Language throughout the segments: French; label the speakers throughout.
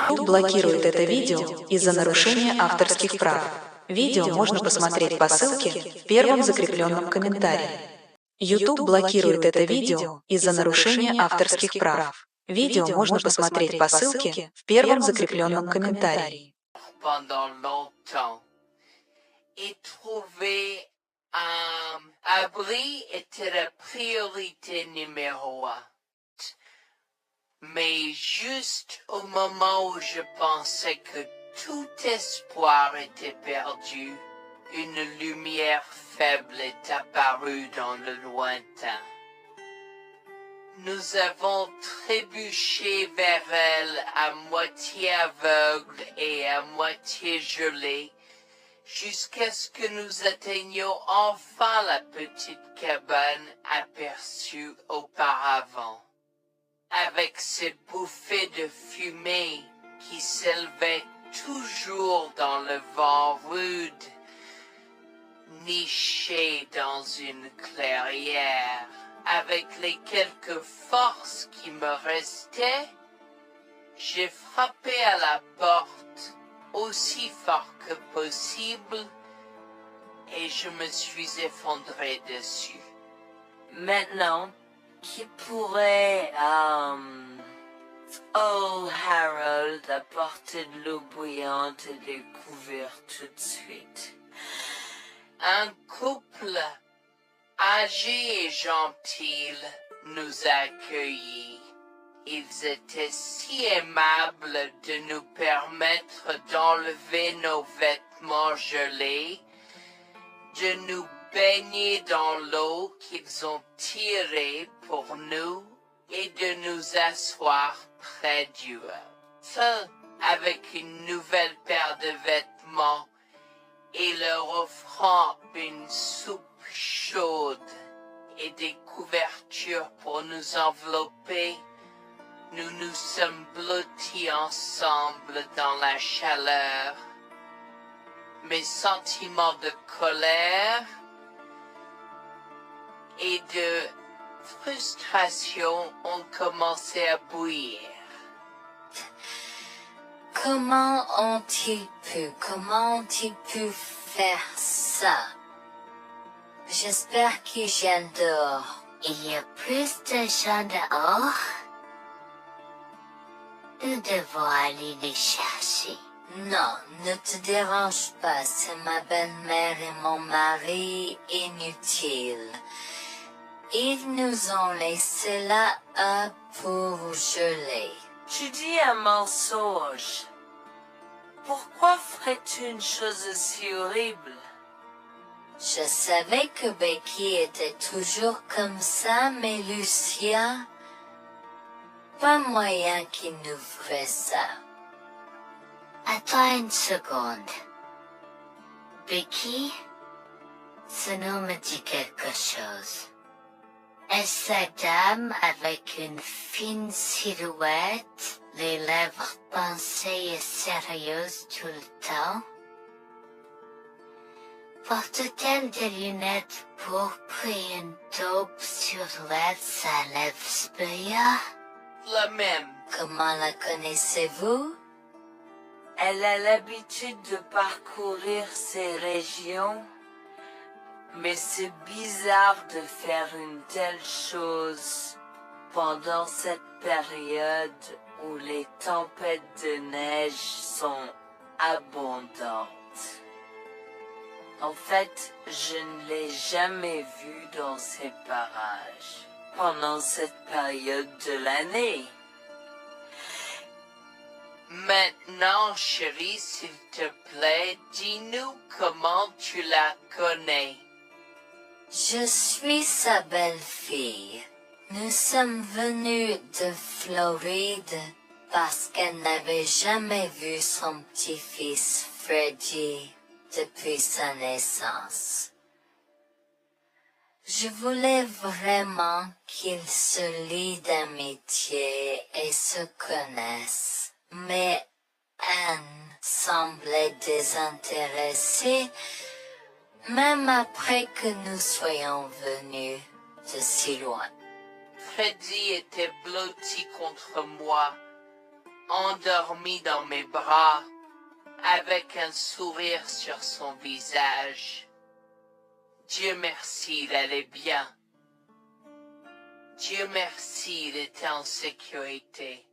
Speaker 1: YouTube блокирует это видео из-за нарушения авторских прав. Видео можно посмотреть по ссылке в первом закрепленном комментарии. YouTube блокирует это видео из-за нарушения авторских прав. Видео можно посмотреть по ссылке в первом закрепленном комментарии.
Speaker 2: Pendant longtemps, et trouver un abri était la priorité numéro un. Mais juste au moment où je pensais que tout espoir était perdu, une lumière faible est apparue dans le lointain. Nous avons trébuché vers elle à moitié aveugle et à moitié gelé, jusqu'à ce que nous atteignions enfin la petite cabane aperçue auparavant. Avec ces bouffées de fumée qui s'élevaient toujours dans le vent rude, nichées dans une clairière, avec les quelques forces qui me restaient, j'ai frappé à la porte aussi fort que possible et je me suis effondré dessus.
Speaker 3: Maintenant, qui pourrait, oh Harold, apporter de l'eau bouillante et des couverts tout de suite?
Speaker 2: Un couple âgé et gentil nous a accueillis. Ils étaient si aimables de nous permettre d'enlever nos vêtements gelés, de nous baigner dans l'eau qu'ils ont tirée pour nous et de nous asseoir près du feu avec une nouvelle paire de vêtements et leur offrant une soupe chaude et des couvertures pour nous envelopper. Nous nous sommes blottis ensemble dans la chaleur. Mes sentiments de colère et de frustration ont commencé à bouillir.
Speaker 4: Comment ont-ils pu faire ça? J'espère qu'ils viennent dehors. Il y a plus de gens dehors? Nous devons aller les chercher. Non, ne te dérange pas, c'est ma belle-mère et mon mari inutiles. Ils nous ont laissé là pour geler.
Speaker 3: Tu dis un mensonge. Pourquoi ferais-tu une chose aussi horrible?
Speaker 4: Je savais que Becky était toujours comme ça, mais Lucia, pas moyen qu'il nous ferait ça. Attends une seconde. Becky, ce nom me dit quelque chose. Est-ce cette dame avec une fine silhouette, les lèvres pincées et sérieuses tout le temps? Porte-t-elle des lunettes pourpres et une taupe sur sa lèvre spéa?
Speaker 2: La même.
Speaker 4: Comment la connaissez-vous?
Speaker 3: Elle a l'habitude de parcourir ces régions, mais c'est bizarre de faire une telle chose pendant cette période où les tempêtes de neige sont abondantes. En fait, je ne l'ai jamais vue dans ces parages pendant cette période de l'année.
Speaker 2: Maintenant, chérie, s'il te plaît, dis-nous comment tu la connais.
Speaker 4: Je suis sa belle-fille. Nous sommes venus de Floride parce qu'elle n'avait jamais vu son petit-fils Freddie depuis sa naissance. Je voulais vraiment qu'ils se lient d'amitié et se connaissent, mais Anne semblait désintéressée, même après que nous soyons venus de si loin.
Speaker 2: Freddie était blotti contre moi, endormi dans mes bras, avec un sourire sur son visage. Dieu merci, il allait bien. Dieu merci, il était en sécurité.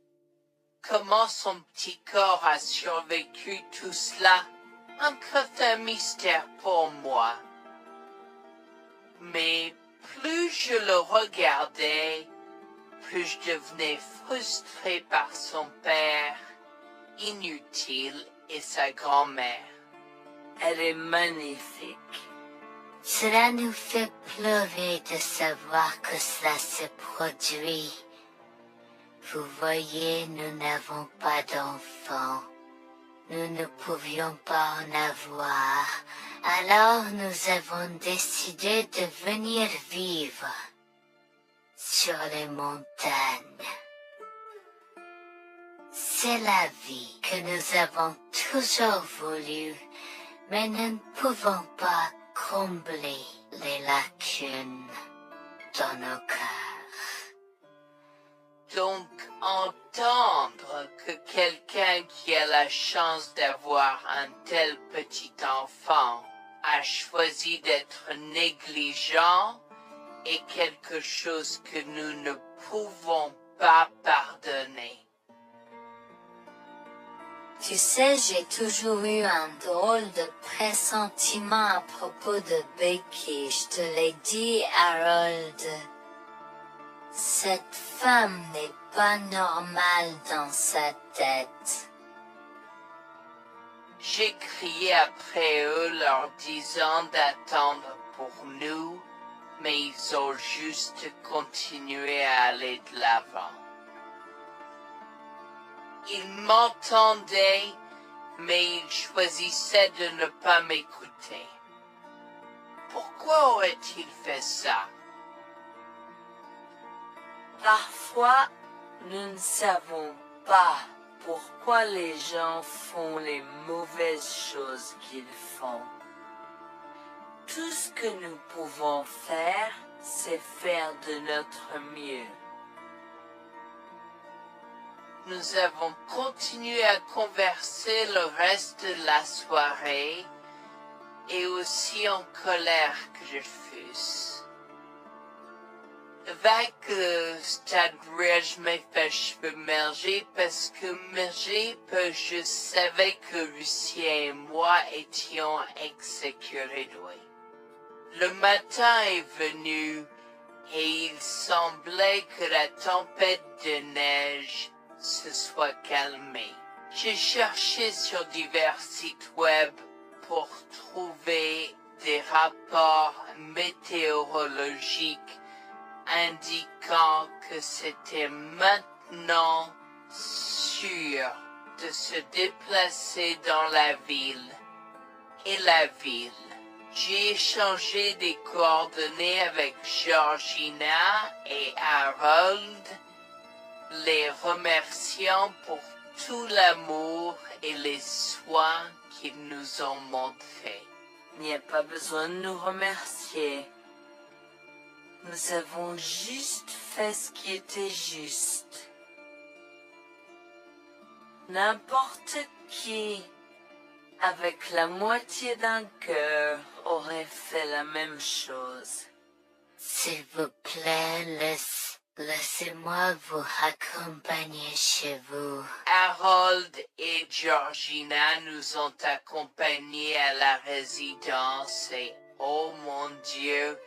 Speaker 2: Comment son petit corps a survécu tout cela? Encore un mystère pour moi. Mais plus je le regardais, plus je devenais frustré par son père, inutile, et sa grand-mère.
Speaker 3: Elle est magnifique.
Speaker 4: Cela nous fait pleurer de savoir que cela se produit. Vous voyez, nous n'avons pas d'enfants. Nous ne pouvions pas en avoir. Alors nous avons décidé de venir vivre sur les montagnes. C'est la vie que nous avons toujours voulu, mais nous ne pouvons pas combler les lacunes dans nos cœurs.
Speaker 2: Donc, entendre que quelqu'un qui a la chance d'avoir un tel petit enfant a choisi d'être négligent est quelque chose que nous ne pouvons pas pardonner.
Speaker 4: Tu sais, j'ai toujours eu un drôle de pressentiment à propos de Becky, je te l'ai dit, Harold. Cette femme n'est pas normale dans sa tête.
Speaker 2: J'ai crié après eux leur disant d'attendre pour nous, mais ils ont juste continué à aller de l'avant. Ils m'entendaient, mais ils choisissaient de ne pas m'écouter. Pourquoi aurait-il fait ça?
Speaker 3: Parfois, nous ne savons pas pourquoi les gens font les mauvaises choses qu'ils font. Tout ce que nous pouvons faire, c'est faire de notre mieux.
Speaker 2: Nous avons continué à converser le reste de la soirée, et aussi en colère que je fusse. Avec le stade où je me fais cheveux merger parce que je savais que Lucien et moi étions exécutés. Le matin est venu, et il semblait que la tempête de neige se soit calmée. J'ai cherché sur divers sites web pour trouver des rapports météorologiques indiquant que c'était maintenant sûr de se déplacer dans la ville. Et la ville. J'ai échangé des coordonnées avec Georgina et Harold, les remerciant pour tout l'amour et les soins qu'ils nous ont montrés.
Speaker 3: Il n'y a pas besoin de nous remercier. Nous avons juste fait ce qui était juste. N'importe qui, avec la moitié d'un cœur, aurait fait la même chose.
Speaker 4: S'il vous plaît, laissez-moi vous accompagner chez vous.
Speaker 2: Harold et Georgina nous ont accompagnés à la résidence et, oh mon Dieu,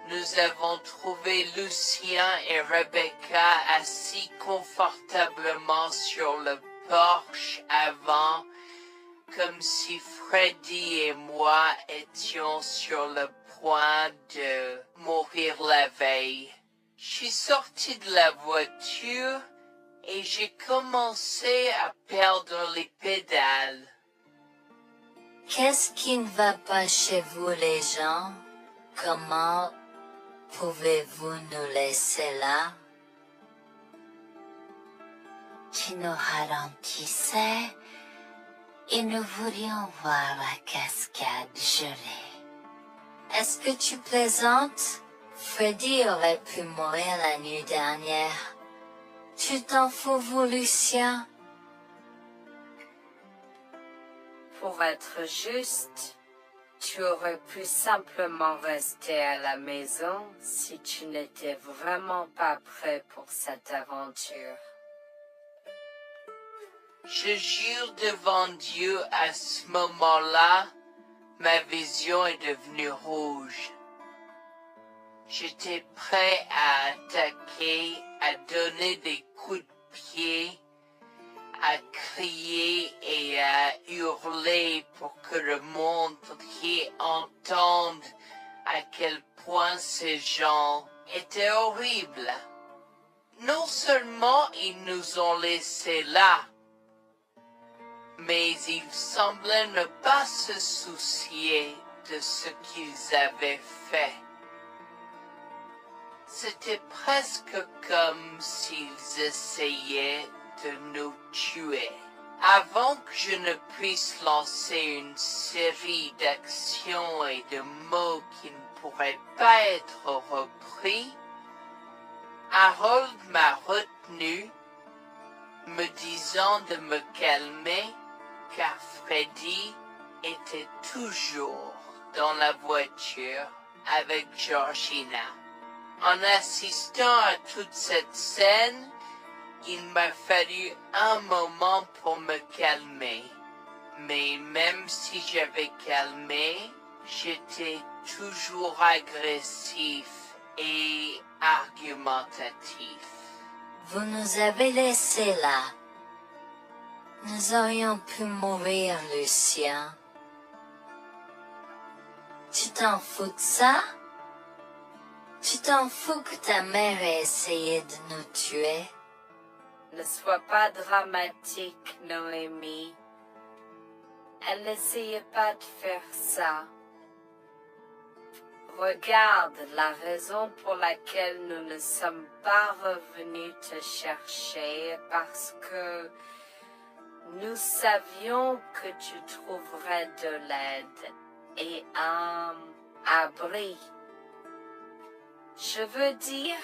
Speaker 2: nous avons trouvé Lucien et Rebecca assis confortablement sur le porche avant, comme si Freddy et moi étions sur le point de mourir la veille. Je suis sorti de la voiture et j'ai commencé à perdre les pédales.
Speaker 4: Qu'est-ce qui ne va pas chez vous, les gens? Comment pouvez-vous nous laisser là? Tu nous ralentissais et nous voulions voir la cascade gelée. Est-ce que tu plaisantes? Freddy aurait pu mourir la nuit dernière. Tu t'en fous, vous, Lucien?
Speaker 3: Pour être juste, tu aurais pu simplement rester à la maison si tu n'étais vraiment pas prêt pour cette aventure.
Speaker 2: Je jure devant Dieu, à ce moment-là, ma vision est devenue rouge. J'étais prêt à attaquer, à donner des coups de pied, à crier et à hurler pour que le monde entier entende à quel point ces gens étaient horribles. Non seulement ils nous ont laissés là, mais ils semblaient ne pas se soucier de ce qu'ils avaient fait. C'était presque comme s'ils essayaient de nous tuer. Avant que je ne puisse lancer une série d'actions et de mots qui ne pourraient pas être repris, Harold m'a retenu, me disant de me calmer, car Freddy était toujours dans la voiture avec Georgina. En assistant à toute cette scène, il m'a fallu un moment pour me calmer. Mais même si j'avais calmé, j'étais toujours agressif et argumentatif.
Speaker 4: Vous nous avez laissés là. Nous aurions pu mourir, Lucien. Tu t'en fous de ça? Tu t'en fous que ta mère ait essayé de nous tuer?
Speaker 3: Ne sois pas dramatique, Noémie. Elle n'essayait pas de faire ça. Regarde, la raison pour laquelle nous ne sommes pas revenus te chercher est parce que nous savions que tu trouverais de l'aide et un abri. Je veux dire,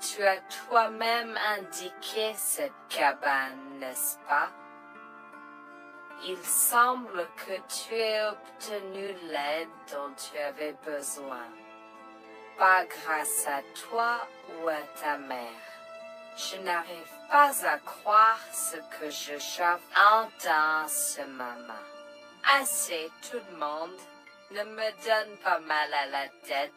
Speaker 3: tu as toi-même indiqué cette cabane, n'est-ce pas? Il semble que tu aies obtenu l'aide dont tu avais besoin. Pas grâce à toi ou à ta mère. Je n'arrive pas à croire ce que j'entends en ce moment. Assez, tout le monde. Ne me donne pas mal à la tête.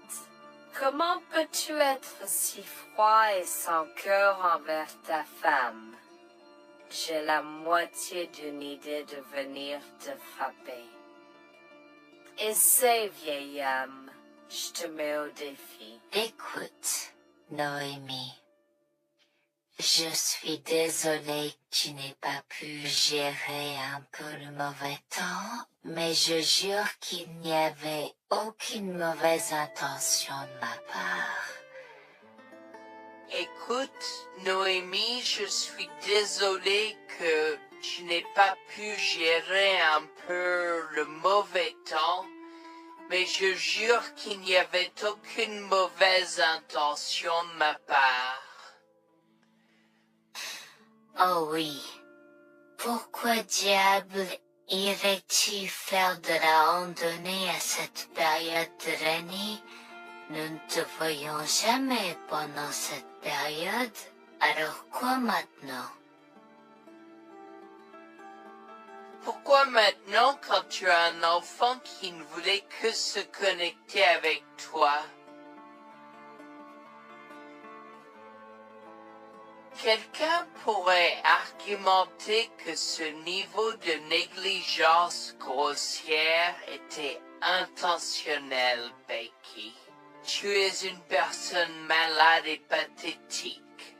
Speaker 3: Comment peux-tu être si froid et sans cœur envers ta femme? J'ai la moitié d'une idée de venir te frapper. Essaie, vieil homme. Je te mets au défi.
Speaker 4: Écoute, Noémie. Je suis désolée que tu n'aies pas pu gérer un peu le mauvais temps, mais je jure qu'il n'y avait aucune mauvaise intention de ma part.
Speaker 2: Écoute, Noémie, je suis désolé que tu n'aies pas pu gérer un peu le mauvais temps, mais je jure qu'il n'y avait aucune mauvaise intention de ma part.
Speaker 4: Oh oui. Pourquoi diable irais-tu faire de la randonnée à cette période de l'année? Nous ne te voyons jamais pendant cette période, alors quoi maintenant?
Speaker 2: Pourquoi maintenant quand tu as un enfant qui ne voulait que se connecter avec toi? Quelqu'un pourrait argumenter que ce niveau de négligence grossière était intentionnel, Becky. Tu es une personne malade et pathétique.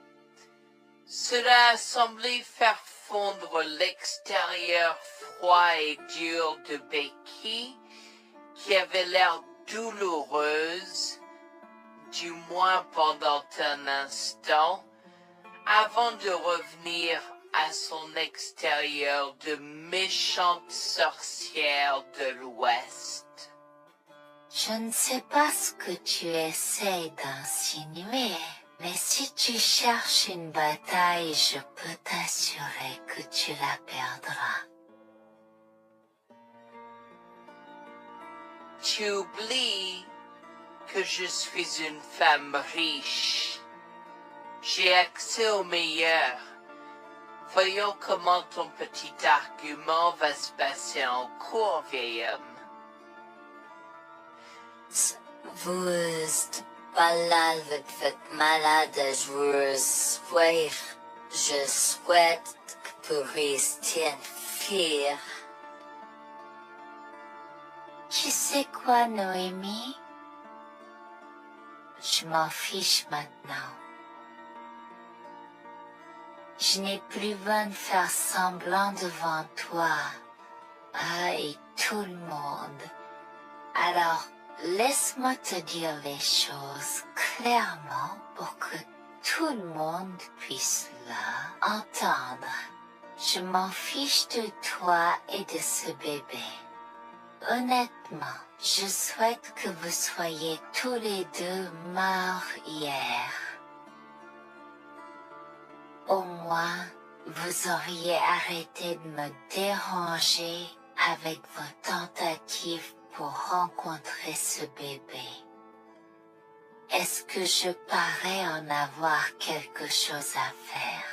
Speaker 2: Cela a semblé faire fondre l'extérieur froid et dur de Becky, qui avait l'air douloureuse, du moins pendant un instant, avant de revenir à son extérieur de méchante sorcière de l'Ouest.
Speaker 4: Je ne sais pas ce que tu essaies d'insinuer, Mais si tu cherches une bataille, je peux t'assurer que tu la perdras.
Speaker 2: Tu oublies que je suis une femme riche. J'ai accès au meilleur. Voyons comment ton petit argument va se passer en cours, vieil homme.
Speaker 4: Vous êtes pas là avec votre malade à jouer soir. Je souhaite que vous restiez fiers. Tu sais quoi, Noémie? Je m'en fiche maintenant. Je n'ai plus besoin de faire semblant devant toi. Et tout le monde. Alors, laisse-moi te dire les choses clairement pour que tout le monde puisse entendre. Je m'en fiche de toi et de ce bébé. Honnêtement, je souhaite que vous soyez tous les deux morts hier. Au moins, vous auriez arrêté de me déranger avec vos tentatives pour rencontrer ce bébé. Est-ce que je parais en avoir quelque chose à faire?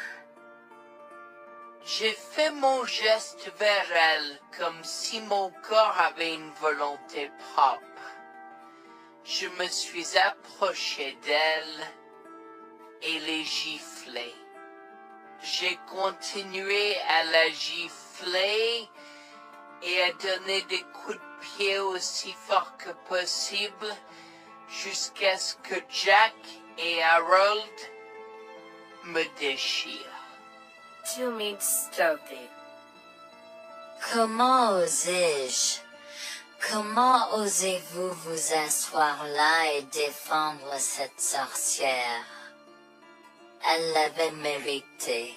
Speaker 2: J'ai fait mon geste vers elle comme si mon corps avait une volonté propre. Je me suis approché d'elle et l'ai giflée. J'ai continué à la gifler et à donner des coups de pied aussi forts que possible jusqu'à ce que Jack et Harold me déchirent.
Speaker 3: Tu m'as stoppé.
Speaker 4: Comment osais-je? Comment osez-vous vous asseoir là et défendre cette sorcière? Elle l'avait mérité.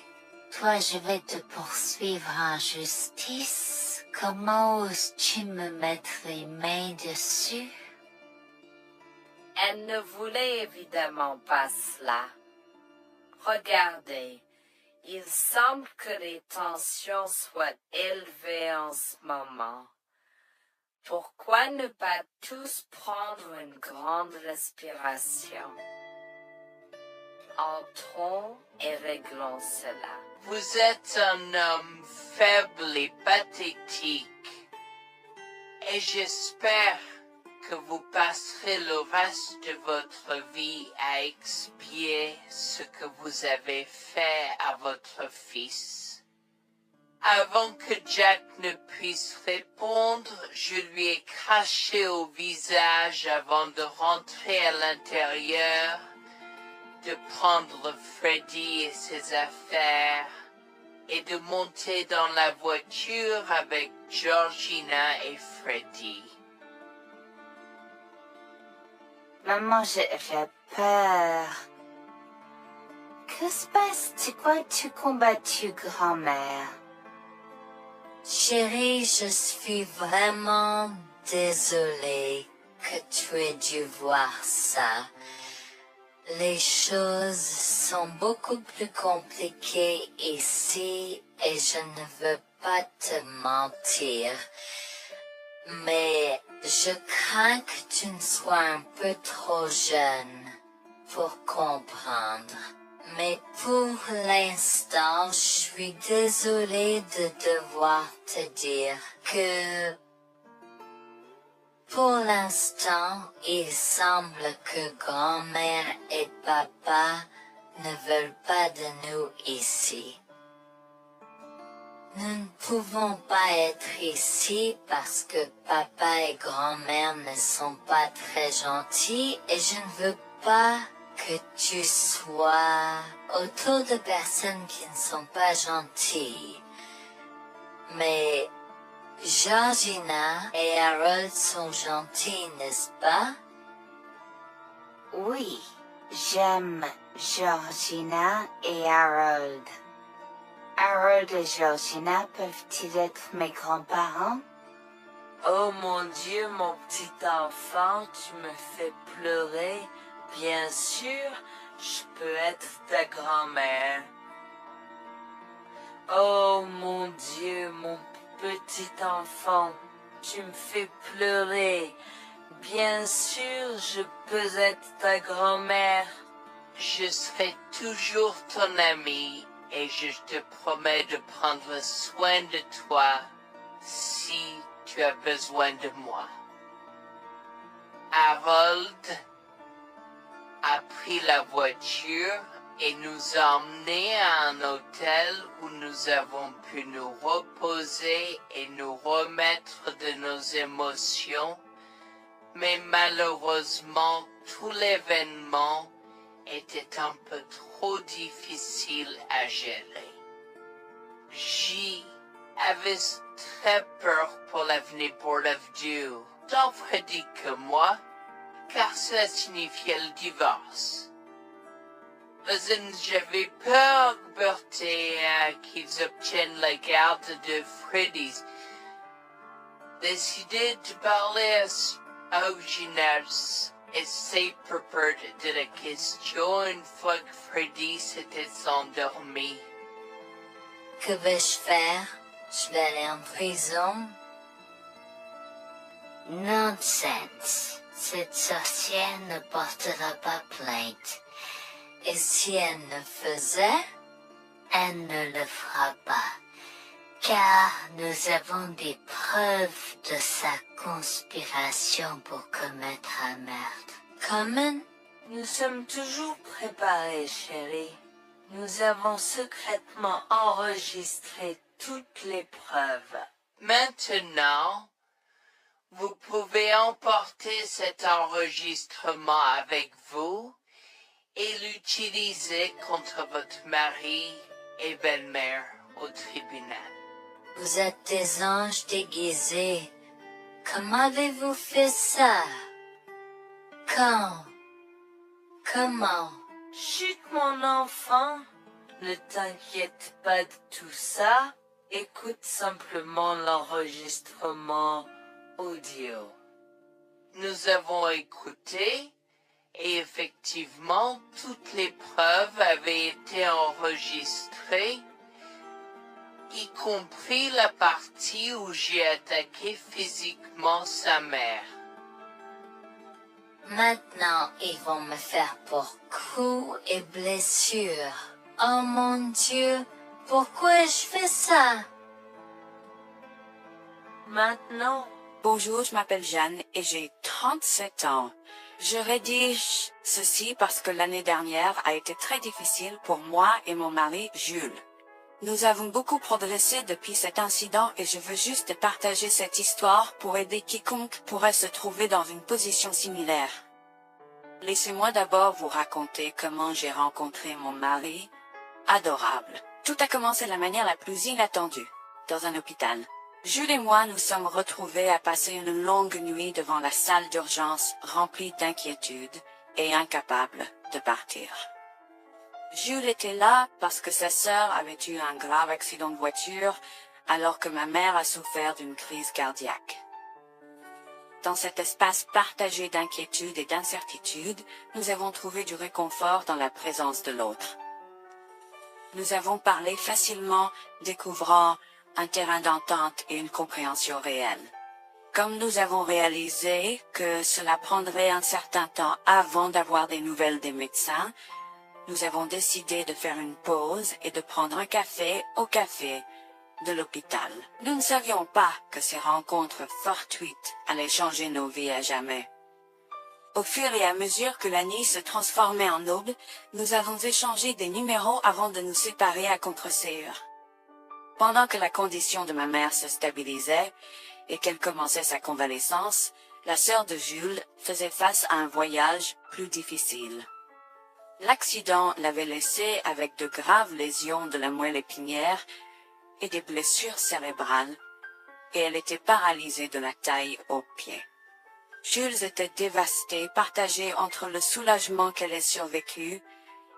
Speaker 4: Toi, je vais te poursuivre en justice. Comment oses-tu me mettre les mains dessus?
Speaker 3: Elle ne voulait évidemment pas cela. Regardez, il semble que les tensions soient élevées en ce moment. Pourquoi ne pas tous prendre une grande respiration? Entrons et réglons cela.
Speaker 2: Vous êtes un homme faible et pathétique, et j'espère que vous passerez le reste de votre vie à expier ce que vous avez fait à votre fils. Avant que Jack ne puisse répondre, je lui ai craché au visage avant de rentrer à l'intérieur, de prendre Freddy et ses affaires, et de monter dans la voiture avec Georgina et Freddy.
Speaker 4: Maman, j'ai peur. Que se passe-t-il? Pourquoi tu combattu, grand-mère? Chérie, je suis vraiment désolée que tu aies dû voir ça. Les choses sont beaucoup plus compliquées ici et je ne veux pas te mentir. Mais je crains que tu ne sois un peu trop jeune pour comprendre. Mais pour l'instant, je suis désolée de devoir te dire que pour l'instant, il semble que grand-mère et papa ne veulent pas de nous ici. Nous ne pouvons pas être ici parce que papa et grand-mère ne sont pas très gentils et je ne veux pas que tu sois autour de personnes qui ne sont pas gentilles. Mais Georgina et Harold sont gentils, n'est-ce pas? Oui, j'aime Georgina et Harold. Harold et Georgina peuvent-ils être mes grands-parents?
Speaker 3: Oh mon Dieu, mon petit enfant, tu me fais pleurer. Bien sûr, je peux être ta grand-mère? Oh mon Dieu, mon petit enfant, tu me fais pleurer. Bien sûr, je peux être ta grand-mère.
Speaker 2: Je serai toujours ton ami et je te promets de prendre soin de toi si tu as besoin de moi. Harold a pris la voiture et nous a emmenés à un hôtel où nous avons pu nous reposer et nous remettre de nos émotions, mais malheureusement tout l'événement était un peu trop difficile à gérer. J'y avais très peur pour l'avenir pour Dieu, tant Freddy que moi, car cela signifiait le divorce. Mais j'avais peur, Bertie, qu'ils obtiennent la garde de Freddy. Décidé de parler au gymnase et c'est propos de la question une fois que Freddy s'était endormi.
Speaker 4: Que vais-je faire? Je vais aller en prison? Nonsense. Cette sorcière ne portera pas plainte. Et si elle ne faisait, elle ne le fera pas. Car nous avons des preuves de sa conspiration pour commettre un meurtre. Comment?
Speaker 3: Nous sommes toujours préparés, chérie. Nous avons secrètement enregistré toutes les preuves.
Speaker 2: Maintenant, vous pouvez emporter cet enregistrement avec vous et l'utiliser contre votre mari et belle-mère au tribunal.
Speaker 4: Vous êtes des anges déguisés. Comment avez-vous fait ça? Quand? Comment?
Speaker 3: Chut, mon enfant, ne t'inquiète pas de tout ça. Écoute simplement l'enregistrement audio.
Speaker 2: Nous avons écouté et effectivement toutes les preuves avaient été enregistrées, y compris la partie où j'ai attaqué physiquement sa mère.
Speaker 4: Maintenant, ils vont me faire pour coups et blessures. Oh mon Dieu, pourquoi je fais ça?
Speaker 3: Maintenant,
Speaker 5: Bonjour, je m'appelle Jeanne et j'ai 37 ans. Je rédige ceci parce que l'année dernière a été très difficile pour moi et mon mari Jules. Nous avons beaucoup progressé depuis cet incident et je veux juste partager cette histoire pour aider quiconque pourrait se trouver dans une position similaire. Laissez-moi d'abord vous raconter comment j'ai rencontré mon mari, adorable. Tout a commencé de la manière la plus inattendue, dans un hôpital. Jules et moi nous sommes retrouvés à passer une longue nuit devant la salle d'urgence remplie d'inquiétude et incapables de partir. Jules était là parce que sa sœur avait eu un grave accident de voiture alors que ma mère a souffert d'une crise cardiaque. Dans cet espace partagé d'inquiétude et d'incertitude, nous avons trouvé du réconfort dans la présence de l'autre. Nous avons parlé facilement, découvrant un terrain d'entente et une compréhension réelle. Comme nous avons réalisé que cela prendrait un certain temps avant d'avoir des nouvelles des médecins, nous avons décidé de faire une pause et de prendre un café au café de l'hôpital. Nous ne savions pas que ces rencontres fortuites allaient changer nos vies à jamais. Au fur et à mesure que la nuit se transformait en aube, nous avons échangé des numéros avant de nous séparer à contre-séance. Pendant que la condition de ma mère se stabilisait et qu'elle commençait sa convalescence, la sœur de Jules faisait face à un voyage plus difficile. L'accident l'avait laissée avec de graves lésions de la moelle épinière et des blessures cérébrales, et elle était paralysée de la taille aux pieds. Jules était dévasté, partagé entre le soulagement qu'elle ait survécu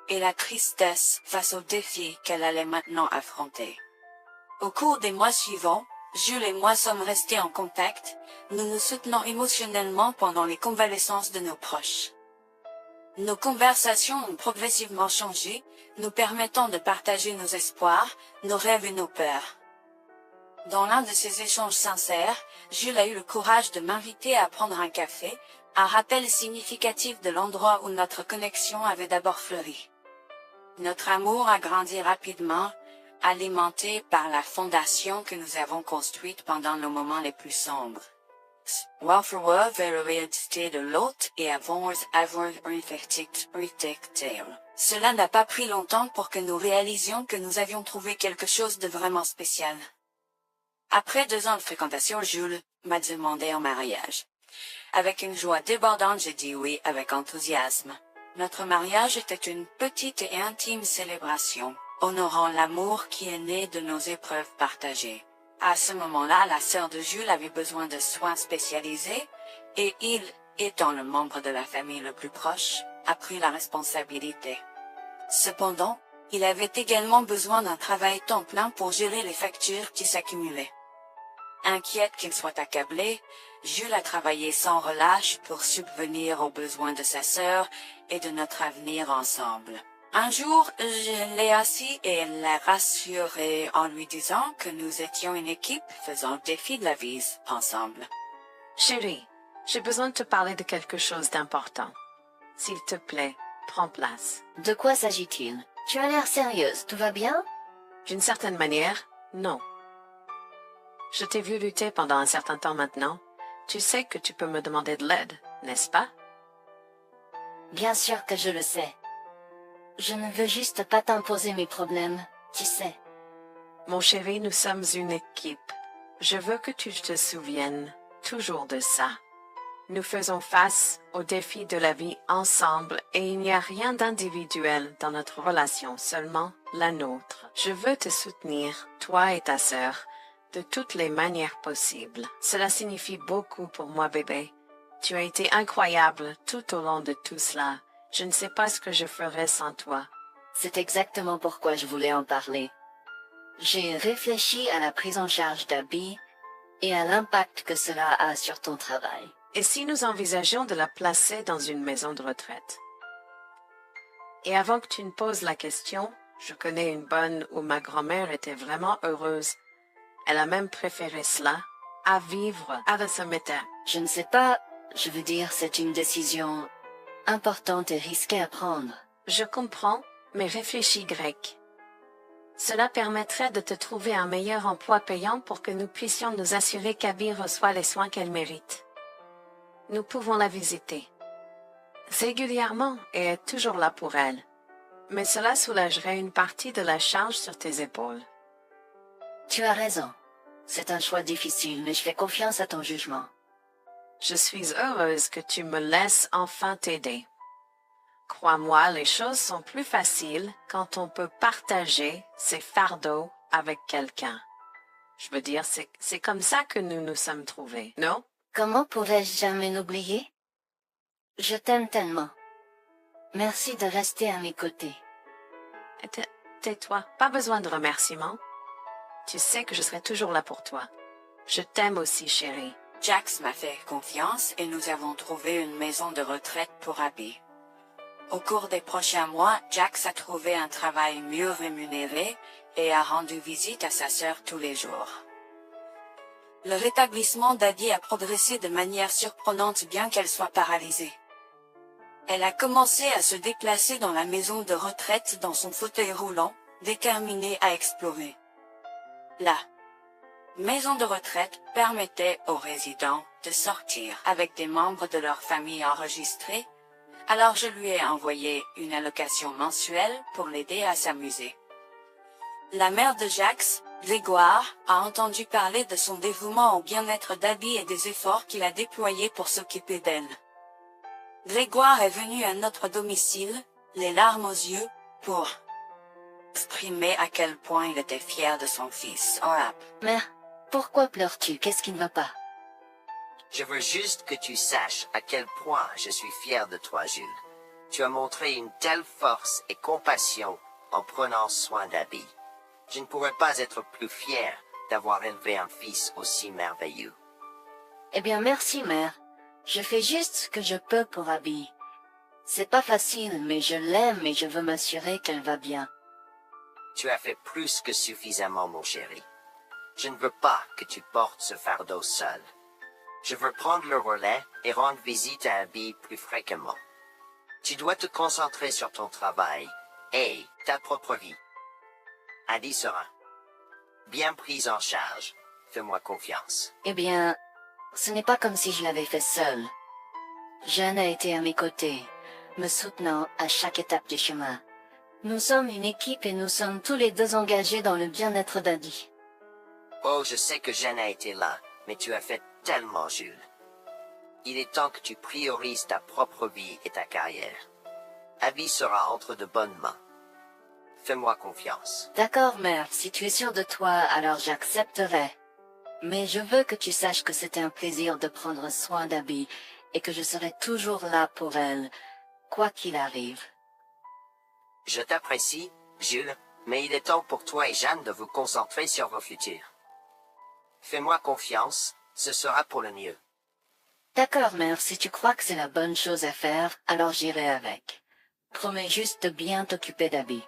Speaker 5: et la tristesse face aux défis qu'elle allait maintenant affronter. Au cours des mois suivants, Jules et moi sommes restés en contact, nous nous soutenons émotionnellement pendant les convalescences de nos proches. Nos conversations ont progressivement changé, nous permettant de partager nos espoirs, nos rêves et nos peurs. Dans l'un de ces échanges sincères, Jules a eu le courage de m'inviter à prendre un café, un rappel significatif de l'endroit où notre connexion avait d'abord fleuri. Notre amour a grandi rapidement, alimenté par la fondation que nous avons construite pendant nos moments les plus sombres. Welfare vers l'identité de l'autre et avoir Cela n'a pas pris longtemps pour que nous réalisions que nous avions trouvé quelque chose de vraiment spécial. Après 2 ans de fréquentation, Jules m'a demandé en mariage. Avec une joie débordante, j'ai dit oui avec enthousiasme. Notre mariage était une petite et intime célébration, honorant l'amour qui est né de nos épreuves partagées. À ce moment-là, la sœur de Jules avait besoin de soins spécialisés, et il, étant le membre de la famille le plus proche, a pris la responsabilité. Cependant, il avait également besoin d'un travail temps plein pour gérer les factures qui s'accumulaient. Inquiète qu'il soit accablé, Jules a travaillé sans relâche pour subvenir aux besoins de sa sœur et de notre avenir ensemble. Un jour, je l'ai assis et l'ai rassuré en lui disant que nous étions une équipe faisant le défi de la vie ensemble.
Speaker 6: Chérie, j'ai besoin de te parler de quelque chose d'important. S'il te plaît, prends place.
Speaker 4: De quoi s'agit-il? Tu as l'air sérieuse, tout va bien?
Speaker 6: D'une certaine manière, non. Je t'ai vu lutter pendant un certain temps maintenant. Tu sais que tu peux me demander de l'aide, n'est-ce pas?
Speaker 4: Bien sûr que je le sais. Je ne veux juste pas t'imposer mes problèmes, tu sais.
Speaker 6: Mon chéri, nous sommes une équipe. Je veux que tu te souviennes toujours de ça. Nous faisons face aux défis de la vie ensemble et il n'y a rien d'individuel dans notre relation, seulement la nôtre. Je veux te soutenir, toi et ta sœur, de toutes les manières possibles. Cela signifie beaucoup pour moi, bébé. Tu as été incroyable tout au long de tout cela. Je ne sais pas ce que je ferais sans toi.
Speaker 4: C'est exactement pourquoi je voulais en parler. J'ai réfléchi à la prise en charge d'Abby et à l'impact que cela a sur ton travail.
Speaker 6: Et si nous envisageons de la placer dans une maison de retraite? Et avant que tu ne poses la question, je connais une bonne où ma grand-mère était vraiment heureuse. Elle a même préféré cela à vivre à ce métier.
Speaker 4: Je ne sais pas, je veux dire, c'est une décision importante et risquée à prendre.
Speaker 6: Je comprends, mais réfléchis grec. Cela permettrait de te trouver un meilleur emploi payant pour que nous puissions nous assurer qu'Abby reçoit les soins qu'elle mérite. Nous pouvons la visiter régulièrement et être toujours là pour elle. Mais cela soulagerait une partie de la charge sur tes épaules.
Speaker 4: Tu as raison. C'est un choix difficile, mais je fais confiance à ton jugement.
Speaker 6: Je suis heureuse que tu me laisses enfin t'aider. Crois-moi, les choses sont plus faciles quand on peut partager ses fardeaux avec quelqu'un. Je veux dire, c'est comme ça que nous nous sommes trouvés, non?
Speaker 4: Comment pourrais-je jamais l'oublier? Je t'aime tellement. Merci de rester à mes côtés.
Speaker 6: Tais-toi, pas besoin de remerciements. Tu sais que je serai toujours là pour toi. Je t'aime aussi, chérie.
Speaker 5: Jax m'a fait confiance et nous avons trouvé une maison de retraite pour Abby. Au cours des prochains mois, Jax a trouvé un travail mieux rémunéré et a rendu visite à sa sœur tous les jours. Le rétablissement d'Abby a progressé de manière surprenante bien qu'elle soit paralysée. Elle a commencé à se déplacer dans la maison de retraite dans son fauteuil roulant, déterminée à explorer. La maison de retraite permettait aux résidents de sortir avec des membres de leur famille enregistrés, alors je lui ai envoyé une allocation mensuelle pour l'aider à s'amuser. La mère de Jax, Grégoire, a entendu parler de son dévouement au bien-être d'Abby et des efforts qu'il a déployés pour s'occuper d'elle. Grégoire est venu à notre domicile, les larmes aux yeux, pour exprimer à quel point il était fier de son fils.
Speaker 4: Mère, pourquoi pleures-tu? Qu'est-ce qui ne va pas?
Speaker 7: Je veux juste que tu saches à quel point je suis fier de toi, Jules. Tu as montré une telle force et compassion en prenant soin d'Abby. Je ne pourrais pas être plus fier d'avoir élevé un fils aussi merveilleux.
Speaker 4: Eh bien, merci, mère. Je fais juste ce que je peux pour Abby. C'est pas facile, mais je l'aime et je veux m'assurer qu'elle va bien.
Speaker 7: Tu as fait plus que suffisamment, mon chéri. Je ne veux pas que tu portes ce fardeau seul. Je veux prendre le relais et rendre visite à Abby plus fréquemment. Tu dois te concentrer sur ton travail et ta propre vie. Abby sera bien prise en charge. Fais-moi confiance.
Speaker 4: Eh bien, ce n'est pas comme si je l'avais fait seule. Jeanne a été à mes côtés, me soutenant à chaque étape du chemin. Nous sommes une équipe et nous sommes tous les deux engagés dans le bien-être d'Abby.
Speaker 7: Oh, je sais que Jeanne a été là, mais tu as fait tellement, Jules. Il est temps que tu priorises ta propre vie et ta carrière. Abby sera entre de bonnes mains. Fais-moi confiance.
Speaker 4: D'accord, mère, si tu es sûre de toi, alors j'accepterai. Mais je veux que tu saches que c'était un plaisir de prendre soin d'Abby et que je serai toujours là pour elle, quoi qu'il arrive.
Speaker 7: Je t'apprécie, Jules, mais il est temps pour toi et Jeanne de vous concentrer sur vos futurs. Fais-moi confiance, ce sera pour le mieux.
Speaker 4: D'accord, mère, si tu crois que c'est la bonne chose à faire, alors j'irai avec. Promets juste de bien t'occuper d'Abby.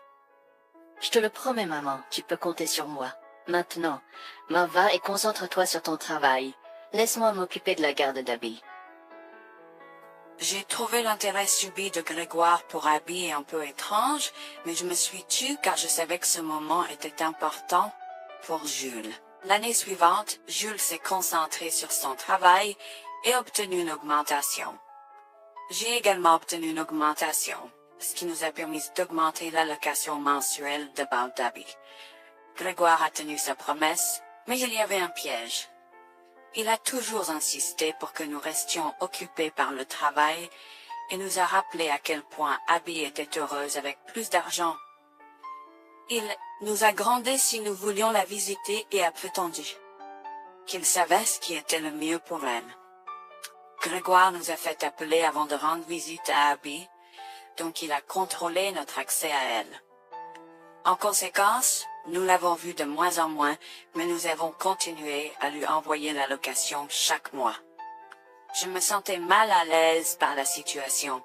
Speaker 4: Je te le promets, maman, tu peux compter sur moi. Maintenant, va et concentre-toi sur ton travail. Laisse-moi m'occuper de la garde d'Abby.
Speaker 5: J'ai trouvé l'intérêt subi de Grégoire pour Abby un peu étrange, mais je me suis tue car je savais que ce moment était important pour Jules. L'année suivante, Jules s'est concentré sur son travail et obtenu une augmentation. J'ai également obtenu une augmentation, ce qui nous a permis d'augmenter l'allocation mensuelle de About d'Abby. Grégoire a tenu sa promesse, mais il y avait un piège. Il a toujours insisté pour que nous restions occupés par le travail et nous a rappelé à quel point Abby était heureuse avec plus d'argent. Il nous a grondé si nous voulions la visiter et a prétendu qu'il savait ce qui était le mieux pour elle. Grégoire nous a fait appeler avant de rendre visite à Abby, donc il a contrôlé notre accès à elle. En conséquence, nous l'avons vue de moins en moins, mais nous avons continué à lui envoyer l'allocation chaque mois. Je me sentais mal à l'aise par la situation.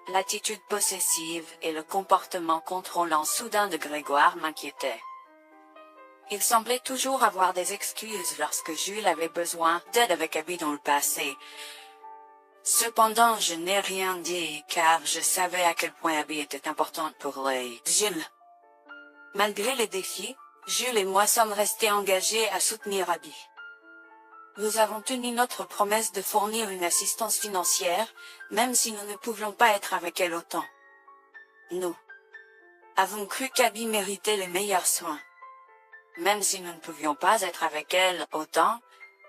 Speaker 5: L'attitude possessive et le comportement contrôlant soudain de Grégoire m'inquiétaient. Il semblait toujours avoir des excuses lorsque Jules avait besoin d'aide avec Abby dans le passé. Cependant, je n'ai rien dit, car je savais à quel point Abby était importante pour Jules. Malgré les défis, Jules et moi sommes restés engagés à soutenir Abby. Nous avons tenu notre promesse de fournir une assistance financière, même si nous ne pouvions pas être avec elle autant. Nous avons cru qu'Abby méritait les meilleurs soins. Même si nous ne pouvions pas être avec elle autant,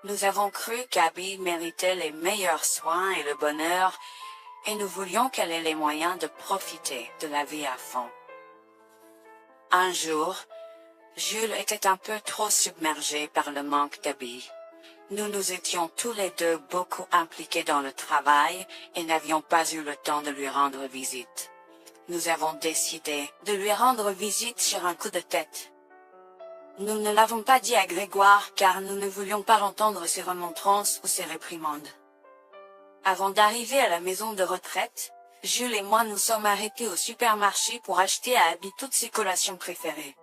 Speaker 5: nous avons cru qu'Abby méritait les meilleurs soins et le bonheur, et nous voulions qu'elle ait les moyens de profiter de la vie à fond. Un jour, Jules était un peu trop submergé par le manque d'Abby. Nous nous étions tous les deux beaucoup impliqués dans le travail et n'avions pas eu le temps de lui rendre visite. Nous avons décidé de lui rendre visite sur un coup de tête. Nous ne l'avons pas dit à Grégoire car nous ne voulions pas entendre ses remontrances ou ses réprimandes. Avant d'arriver à la maison de retraite, Jules et moi nous sommes arrêtés au supermarché pour acheter à Abby toutes ses collations préférées.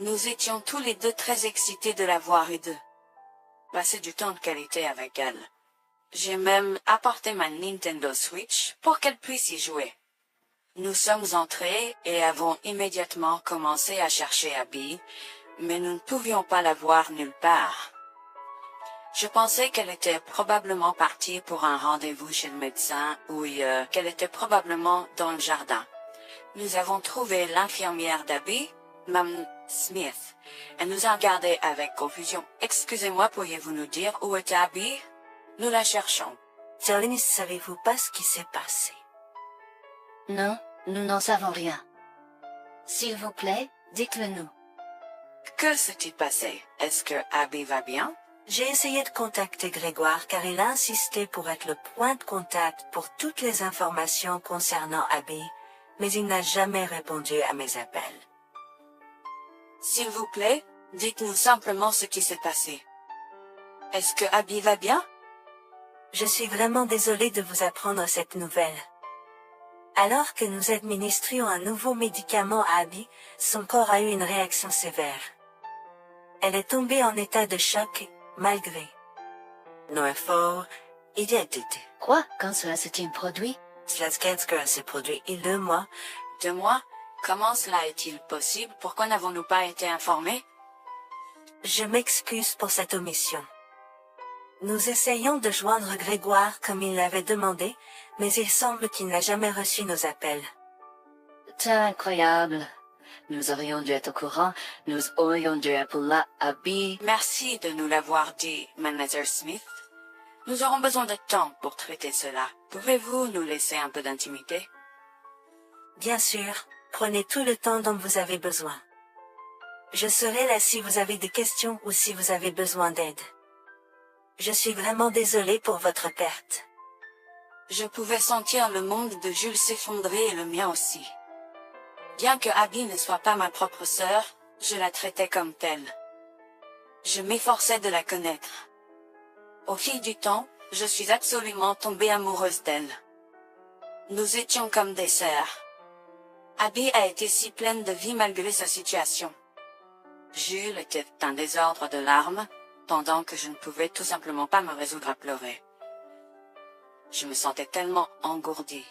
Speaker 5: Nous étions tous les deux très excités de la voir et de passer du temps de qualité avec elle. J'ai même apporté ma Nintendo Switch pour qu'elle puisse y jouer. Nous sommes entrés et avons immédiatement commencé à chercher Abby, mais nous ne pouvions pas la voir nulle part. Je pensais qu'elle était probablement partie pour un rendez-vous chez le médecin ou qu'elle était probablement dans le jardin. Nous avons trouvé l'infirmière d'Abby, Mme Smith. Elle nous a regardés avec confusion. « Excusez-moi, pourriez-vous nous dire où est Abby? Nous la cherchons. »
Speaker 8: « Celine, savez-vous pas ce qui s'est passé? »
Speaker 4: Non, nous n'en savons rien. S'il vous plaît, dites-le nous.
Speaker 5: Que s'est-il passé? Est-ce que Abby va bien?
Speaker 8: J'ai essayé de contacter Grégoire car il a insisté pour être le point de contact pour toutes les informations concernant Abby, mais il n'a jamais répondu à mes appels.
Speaker 5: S'il vous plaît, dites-nous simplement ce qui s'est passé. Est-ce que Abby va bien?
Speaker 8: Je suis vraiment désolée de vous apprendre cette nouvelle. Alors que nous administrions un nouveau médicament à Abby, son corps a eu une réaction sévère. Elle est tombée en état de choc, malgré nos efforts. Il y a été.
Speaker 4: Quoi? Quand cela s'est-il produit?
Speaker 8: Cela s'est produit il y a 2 mois.
Speaker 5: 2 mois? Comment cela est-il possible? Pourquoi n'avons-nous pas été informés?
Speaker 8: Je m'excuse pour cette omission. Nous essayons de joindre Grégoire comme il l'avait demandé, mais il semble qu'il n'a jamais reçu nos appels.
Speaker 4: C'est incroyable. Nous aurions dû être au courant, nous aurions dû appeler Abby.
Speaker 5: Merci de nous l'avoir dit, Mademoiselle Smith. Nous aurons besoin de temps pour traiter cela. Pouvez-vous nous laisser un peu d'intimité?
Speaker 8: Bien sûr, prenez tout le temps dont vous avez besoin. Je serai là si vous avez des questions ou si vous avez besoin d'aide. Je suis vraiment désolée pour votre perte.
Speaker 5: Je pouvais sentir le monde de Jules s'effondrer et le mien aussi. Bien que Abby ne soit pas ma propre sœur, je la traitais comme telle. Je m'efforçais de la connaître. Au fil du temps, je suis absolument tombée amoureuse d'elle. Nous étions comme des sœurs. Abby a été si pleine de vie malgré sa situation. Jules était un désordre de larmes, pendant que je ne pouvais tout simplement pas me résoudre à pleurer. Je me sentais tellement engourdie.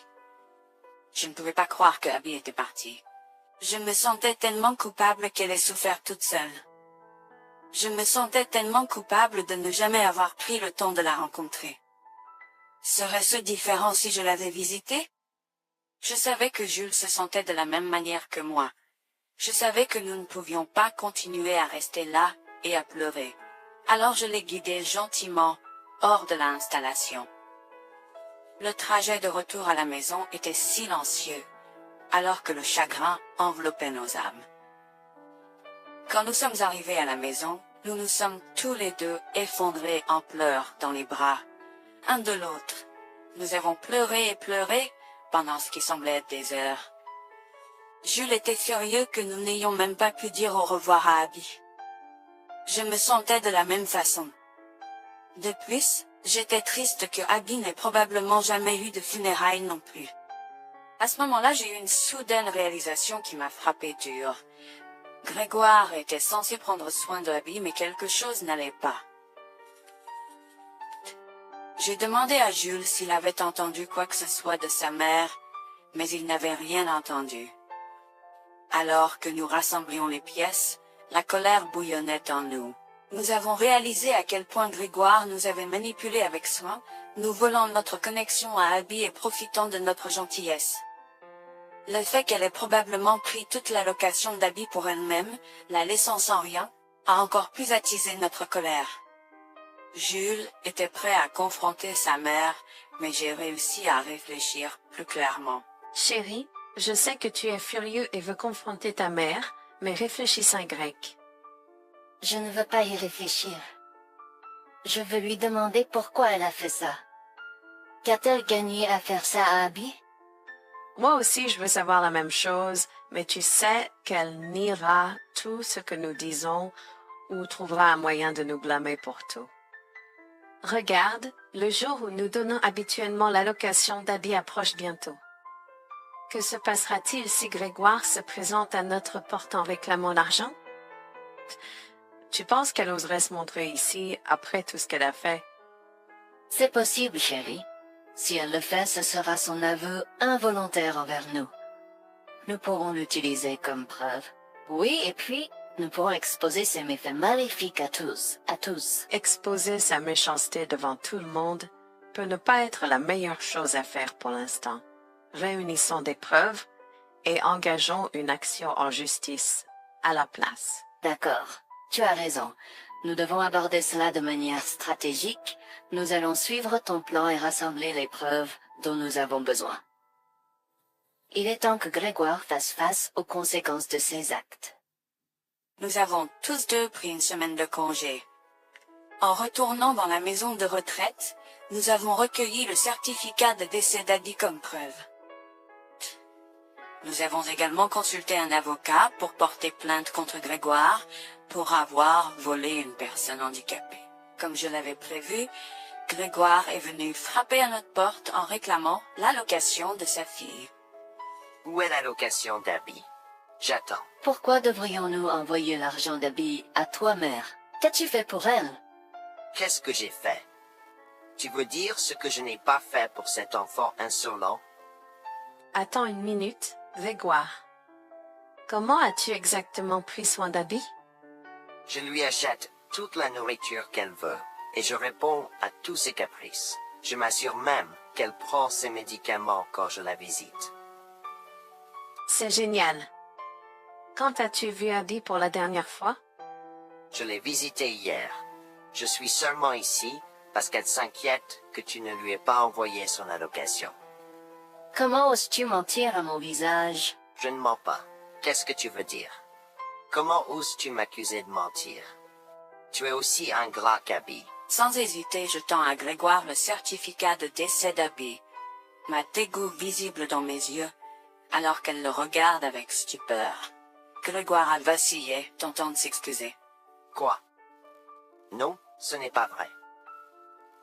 Speaker 5: Je ne pouvais pas croire que Abby était partie. Je me sentais tellement coupable qu'elle ait souffert toute seule. Je me sentais tellement coupable de ne jamais avoir pris le temps de la rencontrer. Serait-ce différent si je l'avais visitée? Je savais que Jules se sentait de la même manière que moi. Je savais que nous ne pouvions pas continuer à rester là et à pleurer. Alors je l'ai guidée gentiment hors de l'installation. Le trajet de retour à la maison était silencieux, alors que le chagrin enveloppait nos âmes. Quand nous sommes arrivés à la maison, nous nous sommes tous les deux effondrés en pleurs dans les bras, un de l'autre. Nous avons pleuré et pleuré pendant ce qui semblait être des heures. Jules était furieux que nous n'ayons même pas pu dire au revoir à Abby. Je me sentais de la même façon. De plus, j'étais triste que Abby n'ait probablement jamais eu de funérailles non plus. À ce moment-là, j'ai eu une soudaine réalisation qui m'a frappé dur. Grégoire était censé prendre soin de Abby, mais quelque chose n'allait pas. J'ai demandé à Jules s'il avait entendu quoi que ce soit de sa mère, mais il n'avait rien entendu. Alors que nous rassemblions les pièces, la colère bouillonnait en nous. Nous avons réalisé à quel point Grégoire nous avait manipulés avec soin, nous volant notre connexion à Abby et profitant de notre gentillesse. Le fait qu'elle ait probablement pris toute l'allocation d'Abby pour elle-même, la laissant sans rien, a encore plus attisé notre colère. Jules était prêt à confronter sa mère, mais j'ai réussi à réfléchir plus clairement.
Speaker 6: Chérie, je sais que tu es furieux et veux confronter ta mère, mais réfléchis en grec.
Speaker 4: Je ne veux pas y réfléchir. Je veux lui demander pourquoi elle a fait ça. Qu'a-t-elle gagné à faire ça à Abby?
Speaker 6: Moi aussi, je veux savoir la même chose, mais tu sais qu'elle niera tout ce que nous disons ou trouvera un moyen de nous blâmer pour tout. Regarde, le jour où nous donnons habituellement l'allocation d'Abby approche bientôt. Que se passera-t-il si Grégoire se présente à notre porte en réclamant l'argent? Tu penses qu'elle oserait se montrer ici après tout ce qu'elle a fait?
Speaker 4: C'est possible, chérie. Si elle le fait, ce sera son aveu involontaire envers nous. Nous pourrons l'utiliser comme preuve. Oui, et puis, nous pourrons exposer ses méfaits maléfiques à tous.
Speaker 6: Exposer sa méchanceté devant tout le monde peut ne pas être la meilleure chose à faire pour l'instant. Réunissons des preuves et engageons une action en justice à la place.
Speaker 4: D'accord, tu as raison. Nous devons aborder cela de manière stratégique. Nous allons suivre ton plan et rassembler les preuves dont nous avons besoin. Il est temps que Grégoire fasse face aux conséquences de ses actes.
Speaker 5: Nous avons tous deux pris une semaine de congé. En retournant dans la maison de retraite, nous avons recueilli le certificat de décès d'Abby comme preuve. Nous avons également consulté un avocat pour porter plainte contre Grégoire pour avoir volé une personne handicapée. Comme je l'avais prévu, Grégoire est venu frapper à notre porte en réclamant l'allocation de sa fille.
Speaker 7: Où est la location d'habits? J'attends.
Speaker 4: Pourquoi devrions-nous envoyer l'argent d'Abby à toi, mère? Qu'as-tu fait pour elle?
Speaker 7: Qu'est-ce que j'ai fait? Tu veux dire ce que je n'ai pas fait pour cet enfant insolent?
Speaker 6: Attends une minute, Grégoire. Comment as-tu exactement pris soin d'Abby?
Speaker 7: Je lui achète toute la nourriture qu'elle veut, et je réponds à tous ses caprices. Je m'assure même qu'elle prend ses médicaments quand je la visite.
Speaker 6: C'est génial. Quand as-tu vu Abby pour la dernière fois?
Speaker 7: Je l'ai visitée hier. Je suis seulement ici parce qu'elle s'inquiète que tu ne lui aies pas envoyé son allocation.
Speaker 4: Comment oses-tu mentir à mon visage?
Speaker 7: Je ne mens pas. Qu'est-ce que tu veux dire? Comment oses-tu m'accuser de mentir? Tu es aussi ingrat qu'Abby.
Speaker 5: Sans hésiter, je tends à Grégoire le certificat de décès d'Abby, ma dégoût visible dans mes yeux, alors qu'elle le regarde avec stupeur. Grégoire a vacillé, tentant de s'excuser.
Speaker 7: Quoi? Non, ce n'est pas vrai.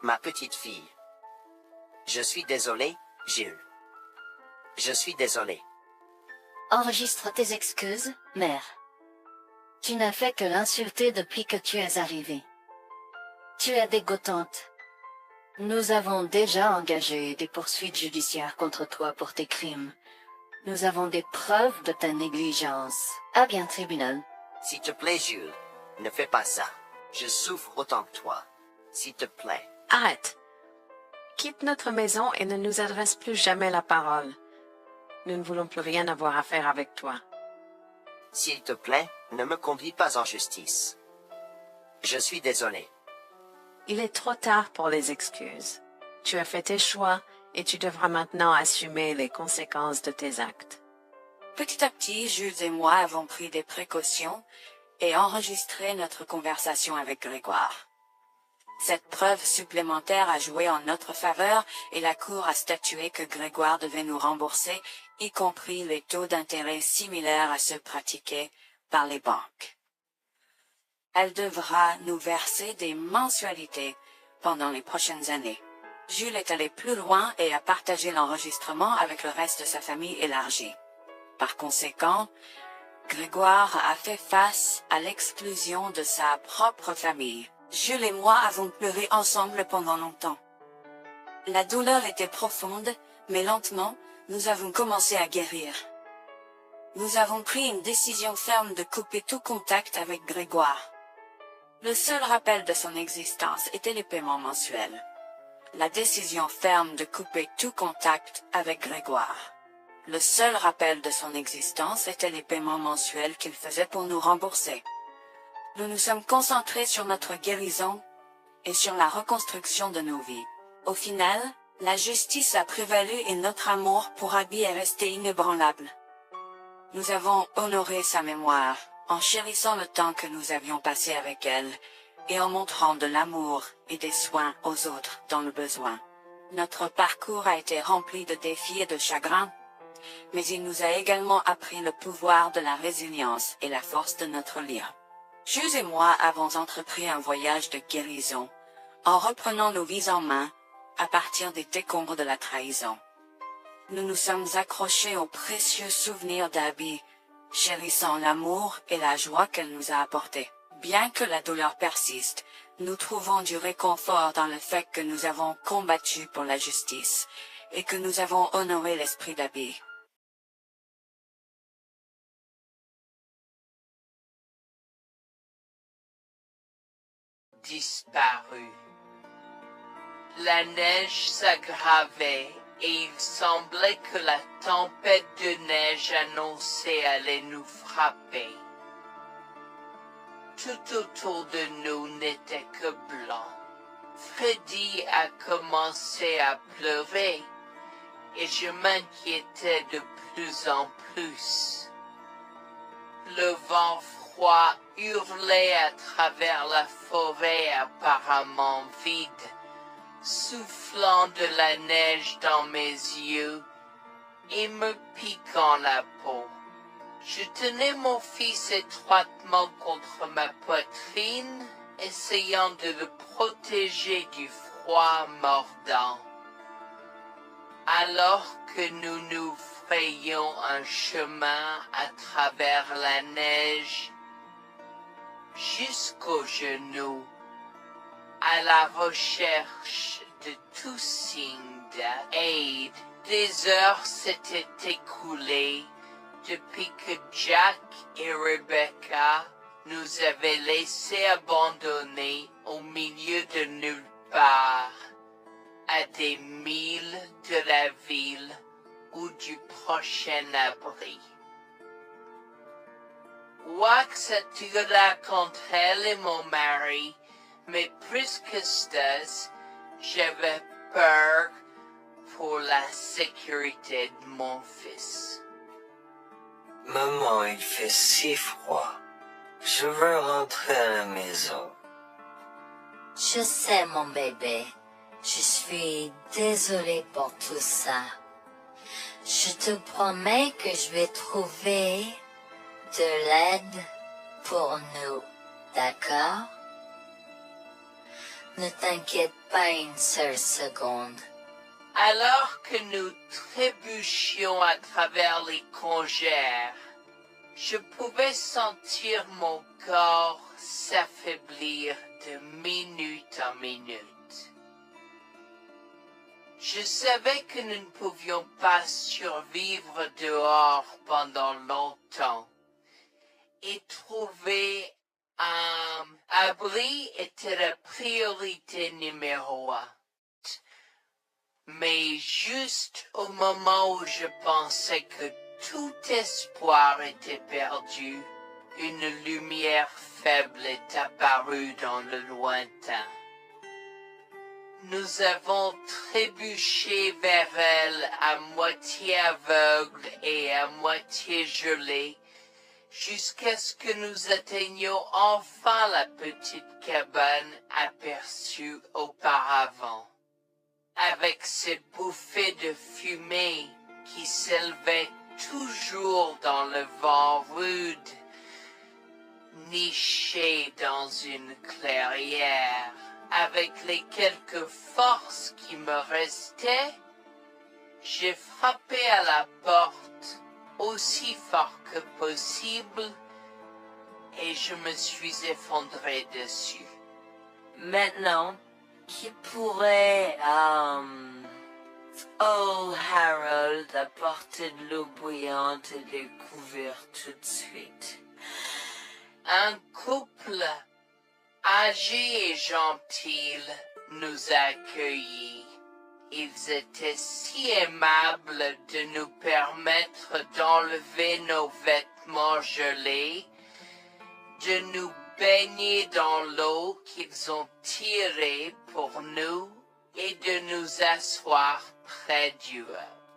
Speaker 7: Ma petite fille. Je suis désolé, Jules. Je suis désolé.
Speaker 4: Enregistre tes excuses, mère. Tu n'as fait que l'insulter depuis que tu es arrivée. Tu es dégoûtante. Nous avons déjà engagé des poursuites judiciaires contre toi pour tes crimes. Nous avons des preuves de ta négligence. À bien, tribunal.
Speaker 7: S'il te plaît, Jules, ne fais pas ça. Je souffre autant que toi. S'il te plaît.
Speaker 6: Arrête. Quitte notre maison et ne nous adresse plus jamais la parole. Nous ne voulons plus rien avoir à faire avec toi.
Speaker 7: S'il te plaît, ne me conduis pas en justice. Je suis désolé.
Speaker 6: Il est trop tard pour les excuses. Tu as fait tes choix et tu devras maintenant assumer les conséquences de tes actes.
Speaker 5: Petit à petit, Jules et moi avons pris des précautions et enregistré notre conversation avec Grégoire. Cette preuve supplémentaire a joué en notre faveur et la Cour a statué que Grégoire devait nous rembourser, y compris les taux d'intérêt similaires à ceux pratiqués par les banques. Elle devra nous verser des mensualités pendant les prochaines années. Jules est allé plus loin et a partagé l'enregistrement avec le reste de sa famille élargie. Par conséquent, Grégoire a fait face à l'exclusion de sa propre famille. Jules et moi avons pleuré ensemble pendant longtemps. La douleur était profonde, mais lentement, nous avons commencé à guérir. Nous avons pris une décision ferme de couper tout contact avec Grégoire. Le seul rappel de son existence était les paiements mensuels. La décision ferme de couper tout contact avec Grégoire. Le seul rappel de son existence était les paiements mensuels qu'il faisait pour nous rembourser. Nous nous sommes concentrés sur notre guérison et sur la reconstruction de nos vies. Au final, la justice a prévalu et notre amour pour Abby est resté inébranlable. Nous avons honoré sa mémoire, en chérissant le temps que nous avions passé avec elle, et en montrant de l'amour et des soins aux autres dans le besoin. Notre parcours a été rempli de défis et de chagrins, mais il nous a également appris le pouvoir de la résilience et la force de notre lien. Jules et moi avons entrepris un voyage de guérison, en reprenant nos vies en main, à partir des décombres de la trahison. Nous nous sommes accrochés aux précieux souvenirs d'Abby, chérissant l'amour et la joie qu'elle nous a apportés. Bien que la douleur persiste, nous trouvons du réconfort dans le fait que nous avons combattu pour la justice, et que nous avons honoré l'esprit d'Abby.
Speaker 2: Disparu. La neige s'aggravait et il semblait que la tempête de neige annoncée allait nous frapper. Tout autour de nous n'était que blanc. Freddy a commencé à pleurer et je m'inquiétais de plus en plus. Le vent froid hurlait à travers la forêt apparemment vide, soufflant de la neige dans mes yeux et me piquant la peau. Je tenais mon fils étroitement contre ma poitrine, essayant de le protéger du froid mordant. Alors que nous nous frayons un chemin à travers la neige jusqu'aux genoux, à la recherche de tout signe d'aide. Des heures s'étaient écoulées depuis que Jack et Rebecca nous avaient laissés abandonnés au milieu de nulle part, à des milles de la ville ou du prochain abri. Wax attira contre elle et mon mari, mais plus que ça, j'avais peur pour la sécurité de mon fils.
Speaker 9: Maman, il fait si froid. Je veux rentrer à la maison.
Speaker 4: Je sais, mon bébé. Je suis désolée pour tout ça. Je te promets que je vais trouver de l'aide pour nous, d'accord? Ne t'inquiète pas une seule seconde.
Speaker 2: Alors que nous trébuchions à travers les congères, je pouvais sentir mon corps s'affaiblir de minute en minute. Je savais que nous ne pouvions pas survivre dehors pendant longtemps, et trouver un abri était la priorité numéro 1. Mais juste au moment où je pensais que tout espoir était perdu, une lumière faible est apparue dans le lointain. Nous avons trébuché vers elle à moitié aveugle et à moitié gelé, jusqu'à ce que nous atteignions enfin la petite cabane aperçue auparavant, avec ses bouffées de fumée qui s'élevaient toujours dans le vent rude, nichée dans une clairière. Avec les quelques forces qui me restaient, j'ai frappé à la porte aussi fort que possible et je me suis effondré dessus.
Speaker 3: Maintenant, qui pourrait, oh Harold, apporter de l'eau bouillante et des couverts tout de suite?
Speaker 2: Un couple âgé et gentil nous a accueillis. Ils étaient si aimables de nous permettre d'enlever nos vêtements gelés, de nous baigner dans l'eau qu'ils ont tirée pour nous et de nous asseoir près du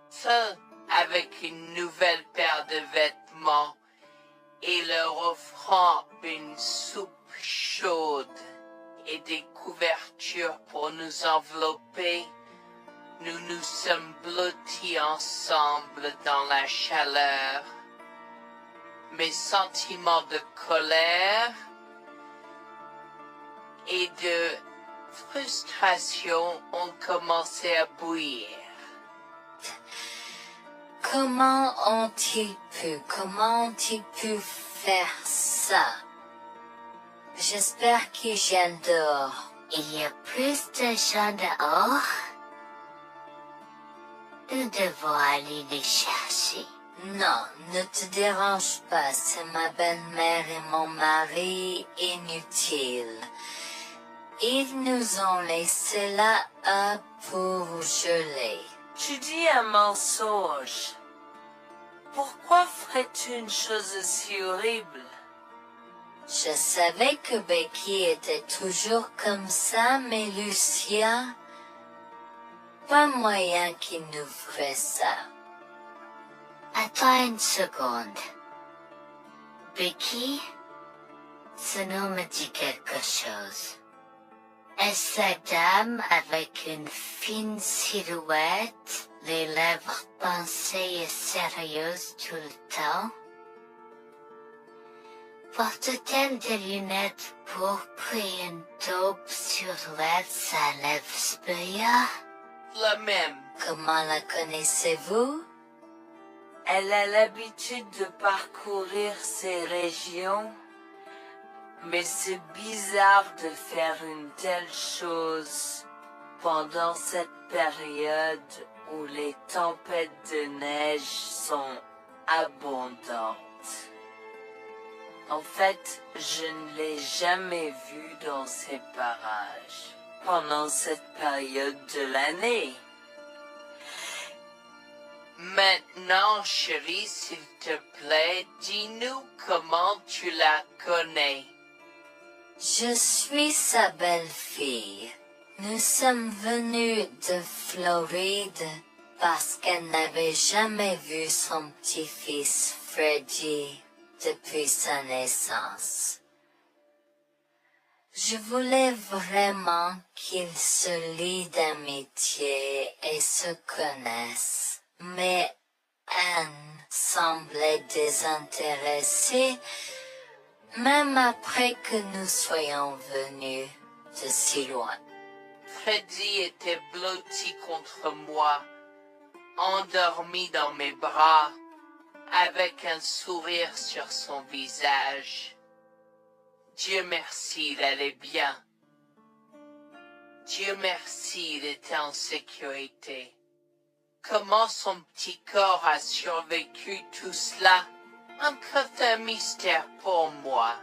Speaker 2: feu avec une nouvelle paire de vêtements et leur offrant une soupe chaude et des couvertures pour nous envelopper. Nous nous sommes blottis ensemble dans la chaleur. Mes sentiments de colère et de frustration ont commencé à bouillir.
Speaker 4: Comment ont-ils pu faire ça? J'espère qu'ils viennent dehors. Il y a plus de gens dehors? Nous devons aller les chercher. Non, ne te dérange pas, c'est ma belle-mère et mon mari inutiles. Ils nous ont laissé là pour geler.
Speaker 3: Tu dis un mensonge. Pourquoi ferais-tu une chose aussi horrible?
Speaker 4: Je savais que Becky était toujours comme ça, mais Lucia, pas moyen qu'il nous ferait ça. Attends une seconde. Becky, ce nom me dit quelque chose. Est-ce la dame avec une fine silhouette, les lèvres pincées et sérieuses tout le temps? Porte-t-elle des lunettes pourpres et une taupe sur l'aide sa lèvre spéa?
Speaker 2: La même.
Speaker 4: Comment la connaissez-vous?
Speaker 3: Elle a l'habitude de parcourir ces régions, mais c'est bizarre de faire une telle chose pendant cette période où les tempêtes de neige sont abondantes. En fait, je ne l'ai jamais vue dans ces parages pendant cette période de l'année.
Speaker 2: Maintenant, chérie, s'il te plaît, dis-nous comment tu la connais.
Speaker 4: Je suis sa belle-fille. Nous sommes venus de Floride parce qu'elle n'avait jamais vu son petit-fils Freddy depuis sa naissance. Je voulais vraiment qu'ils se lient d'amitié et se connaissent, mais Anne semblait désintéressée, même après que nous soyons venus de si loin.
Speaker 2: Freddy était blotti contre moi, endormi dans mes bras, avec un sourire sur son visage. Dieu merci, il allait bien. Dieu merci, il était en sécurité. Comment son petit corps a survécu tout cela? Encore un mystère pour moi.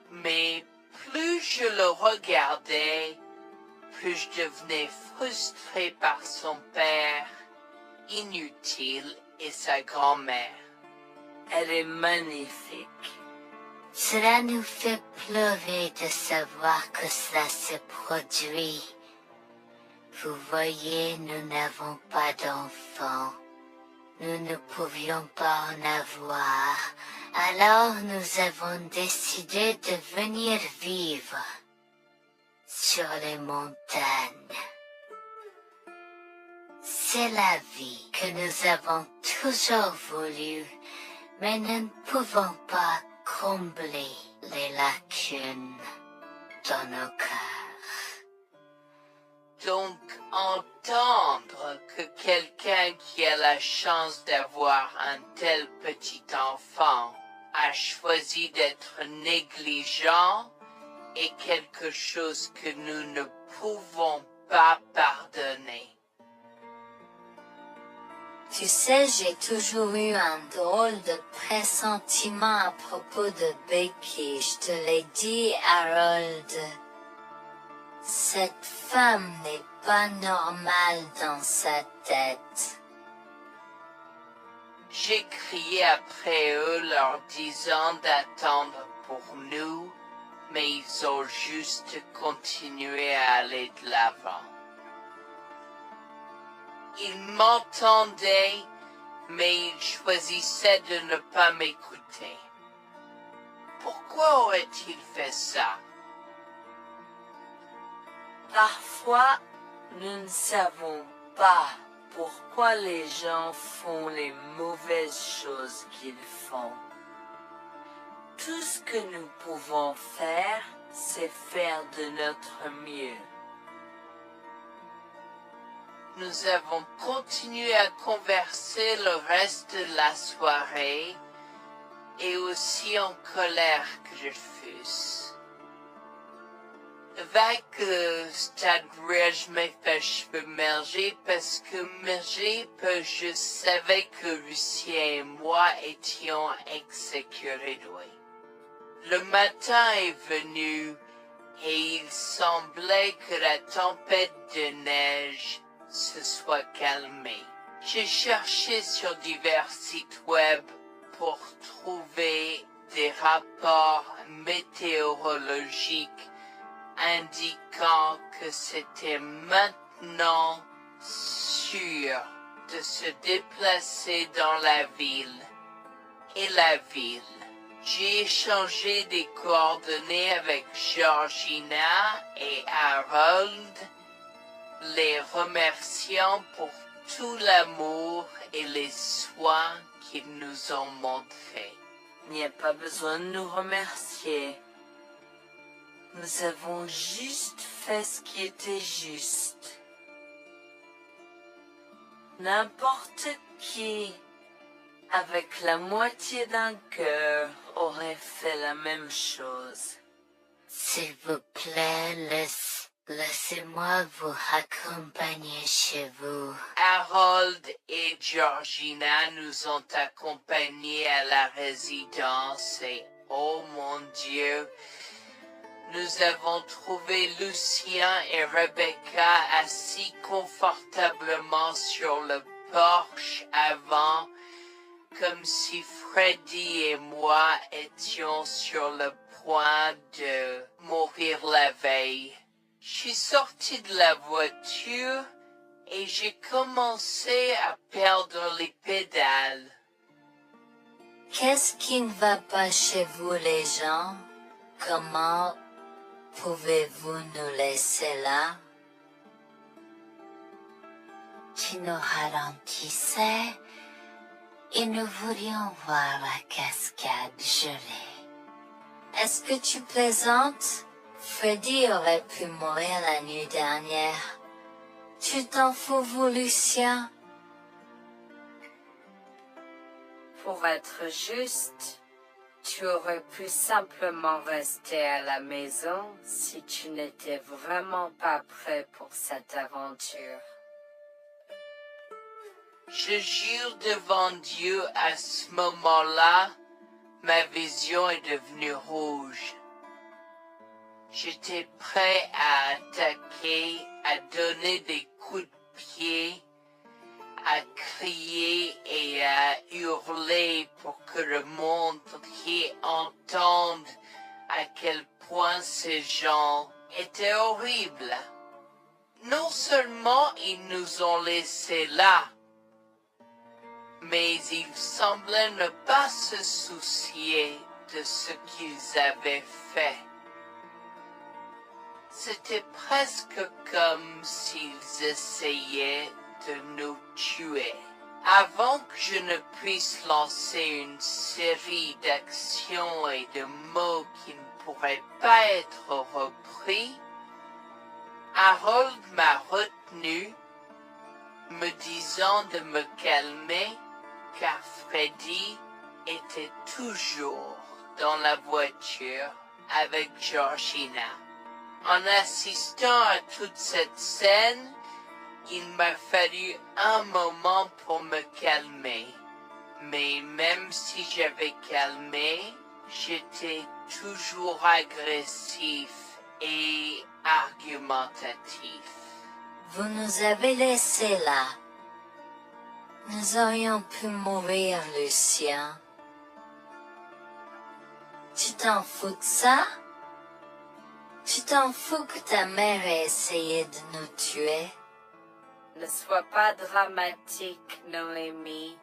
Speaker 2: Mais plus je le regardais, plus je devenais frustré par son père, inutile, et sa grand-mère.
Speaker 3: Elle est magnifique.
Speaker 4: Cela nous fait pleurer de savoir que cela se produit. Vous voyez, nous n'avons pas d'enfants. Nous ne pouvions pas en avoir. Alors nous avons décidé de venir vivre sur les montagnes. C'est la vie que nous avons toujours voulu, mais nous ne pouvons pas combler les lacunes dans nos cœurs.
Speaker 2: Donc, entendre que quelqu'un qui a la chance d'avoir un tel petit enfant a choisi d'être négligent est quelque chose que nous ne pouvons pas pardonner.
Speaker 4: Tu sais, j'ai toujours eu un drôle de pressentiment à propos de Becky, je te l'ai dit, Harold. Cette femme n'est pas normale dans sa tête.
Speaker 2: J'ai crié après eux leur disant d'attendre pour nous, mais ils ont juste continué à aller de l'avant. Ils m'entendaient, mais ils choisissaient de ne pas m'écouter. Pourquoi aurait-il fait ça?
Speaker 3: Parfois, nous ne savons pas pourquoi les gens font les mauvaises choses qu'ils font. Tout ce que nous pouvons faire, c'est faire de notre mieux.
Speaker 2: Nous avons continué à converser le reste de la soirée, et aussi en colère que je fusse. Avec le stade où je me fais cheveux merger parce que je savais que Lucien et moi étions exécutés de lui. Le matin est venu et il semblait que la tempête de neige se soit calmée. J'ai cherché sur divers sites web pour trouver des rapports météorologiques indiquant que c'était maintenant sûr de se déplacer dans la ville. Et la ville. J'ai échangé des coordonnées avec Georgina et Harold, les remerciant pour tout l'amour et les soins qu'ils nous ont montrés.
Speaker 3: Il n'y a pas besoin de nous remercier. Nous avons juste fait ce qui était juste. N'importe qui, avec la moitié d'un cœur, aurait fait la même chose.
Speaker 4: S'il vous plaît, laissez-moi vous accompagner chez vous.
Speaker 2: Harold et Georgina nous ont accompagnés à la résidence et, oh mon Dieu, nous avons trouvé Lucien et Rebecca assis confortablement sur le porche avant, comme si Freddy et moi étions sur le point de mourir la veille. Je suis sorti de la voiture et j'ai commencé à perdre les pédales.
Speaker 4: Qu'est-ce qui ne va pas chez vous, les gens? Comment pouvez-vous nous laisser là? Tu nous ralentissais et nous voulions voir la cascade gelée. Est-ce que tu plaisantes? Freddy aurait pu mourir la nuit dernière. Tu t'en fous, vous, Lucien?
Speaker 3: Pour être juste, tu aurais pu simplement rester à la maison si tu n'étais vraiment pas prêt pour cette aventure.
Speaker 2: Je jure devant Dieu, à ce moment-là, ma vision est devenue rouge. J'étais prêt à attaquer, à donner des coups de pied, à crier et à hurler pour que le monde entier entende à quel point ces gens étaient horribles. Non seulement ils nous ont laissés là, mais ils semblaient ne pas se soucier de ce qu'ils avaient fait. C'était presque comme s'ils essayaient de nous tuer. Avant que je ne puisse lancer une série d'actions et de mots qui ne pourraient pas être repris, Harold m'a retenu, me disant de me calmer, car Freddy était toujours dans la voiture avec Georgina. En assistant à toute cette scène, il m'a fallu un moment pour me calmer. Mais même si j'avais calmé, j'étais toujours agressif et argumentatif.
Speaker 4: Vous nous avez laissés là. Nous aurions pu mourir, Lucien. Tu t'en fous de ça? Tu t'en fous que ta mère ait essayé de nous tuer?
Speaker 3: Ne sois pas dramatique, Noémie.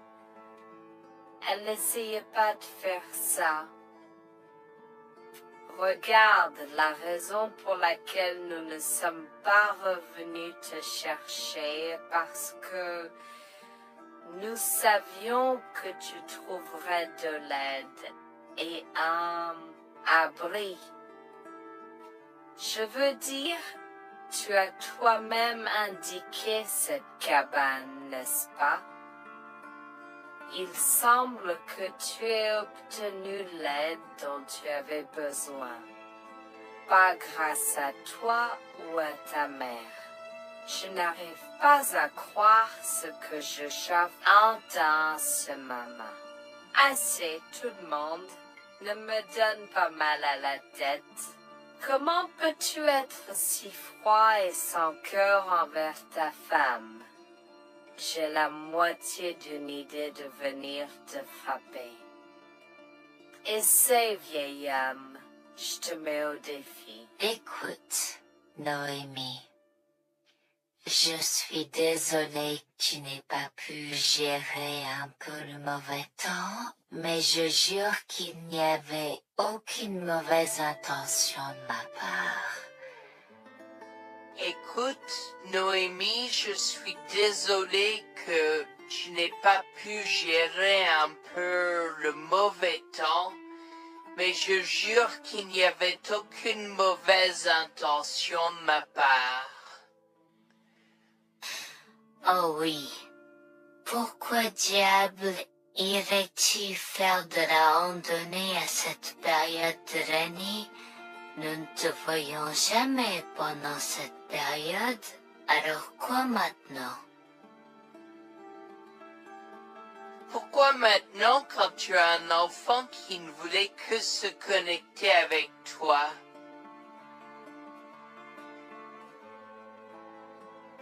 Speaker 3: Elle n'essayait pas de faire ça. Regarde, la raison pour laquelle nous ne sommes pas revenus te chercher, parce que nous savions que tu trouverais de l'aide et un abri. Je veux dire, tu as toi-même indiqué cette cabane, n'est-ce pas? Il semble que tu aies obtenu l'aide dont tu avais besoin. Pas grâce à toi ou à ta mère. Je n'arrive pas à croire ce que j'entends ce moment. Assez, tout le monde. Ne me donne pas mal à la tête. Comment peux-tu être si froid et sans cœur envers ta femme? J'ai la moitié d'une idée de venir te frapper. Essaie, vieil homme. Je te mets au défi.
Speaker 4: Écoute, Noémie. Je suis désolée que tu n'aies pas pu gérer un peu le mauvais temps, mais je jure qu'il n'y avait aucune mauvaise intention de ma part.
Speaker 2: Écoute, Noémie, je suis désolé que tu n'aies pas pu gérer un peu le mauvais temps, mais je jure qu'il n'y avait aucune mauvaise intention de ma part.
Speaker 4: Oh oui, Pourquoi diable irais-tu faire de la randonnée à cette période de l'année? Nous ne te voyons jamais pendant cette période, alors quoi maintenant?
Speaker 2: Pourquoi maintenant quand tu as un enfant qui ne voulait que se connecter avec toi?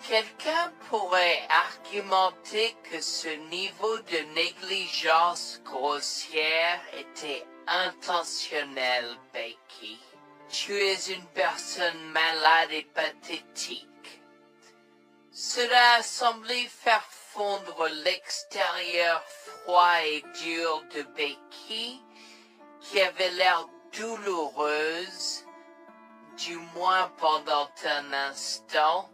Speaker 2: Quelqu'un pourrait argumenter que ce niveau de négligence grossière était intentionnel, Becky. Tu es une personne malade et pathétique. Cela a semblé faire fondre l'extérieur froid et dur de Becky, qui avait l'air douloureuse, du moins pendant un instant,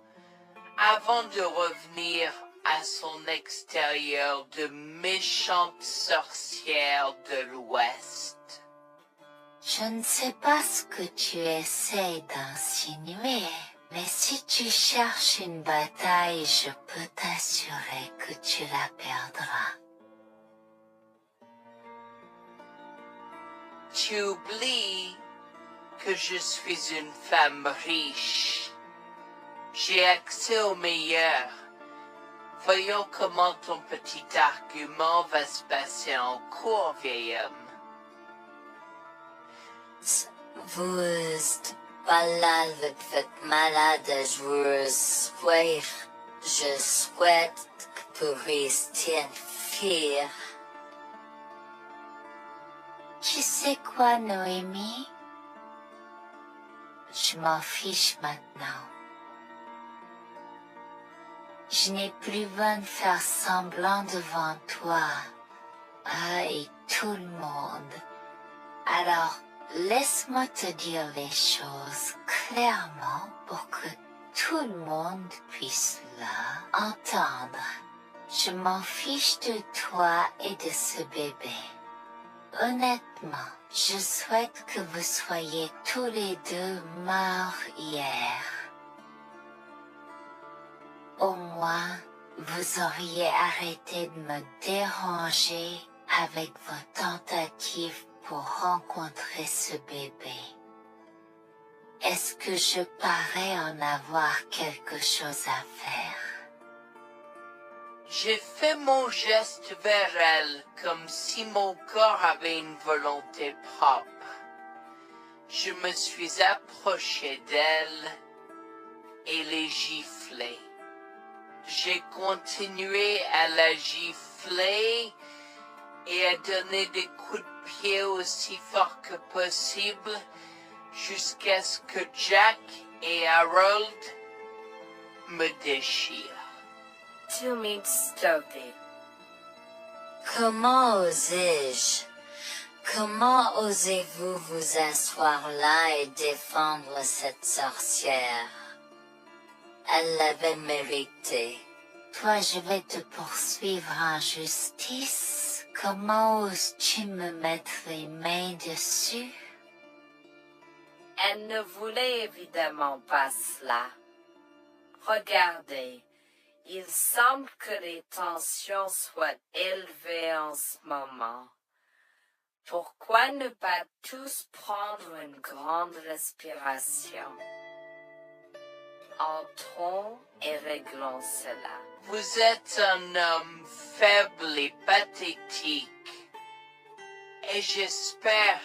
Speaker 2: avant de revenir à son extérieur de méchante sorcière de l'Ouest.
Speaker 4: Je ne sais pas ce que tu essaies d'insinuer, mais si tu cherches une bataille, je peux t'assurer que tu la perdras.
Speaker 2: Tu oublies que je suis une femme riche. J'ai accès au meilleur. Voyons comment ton petit argument va se passer en cours, vieil homme.
Speaker 4: Vous êtes malade avec votre malade à joueuse. Oui, je souhaite que vous restiez une fille. Tu sais quoi, Noémie? Je m'en fiche maintenant. Je n'ai plus besoin de faire semblant devant toi. Et tout le monde. Alors, laisse-moi te dire les choses clairement pour que tout le monde puisse entendre. Je m'en fiche de toi et de ce bébé. Honnêtement, je souhaite que vous soyez tous les deux morts hier. Au moins, vous auriez arrêté de me déranger avec vos tentatives pour rencontrer ce bébé. Est-ce que je parais en avoir quelque chose à faire?
Speaker 2: J'ai fait mon geste vers elle comme si mon corps avait une volonté propre. Je me suis approché d'elle et l'ai giflée. J'ai continué à la gifler et à donner des coups de pied aussi forts que possible jusqu'à ce que Jack et Harold me déchirent.
Speaker 3: Tu m'es stoppé.
Speaker 4: Comment osais-je? Comment osez-vous vous asseoir là et défendre cette sorcière? Elle l'avait mérité. Toi, je vais te poursuivre en justice. Comment oses-tu me mettre les mains dessus?
Speaker 3: Elle ne voulait évidemment pas cela. Regardez, il semble que les tensions soient élevées en ce moment. Pourquoi ne pas tous prendre une grande respiration? Entrons et réglons cela.
Speaker 2: Vous êtes un homme faible et pathétique, et j'espère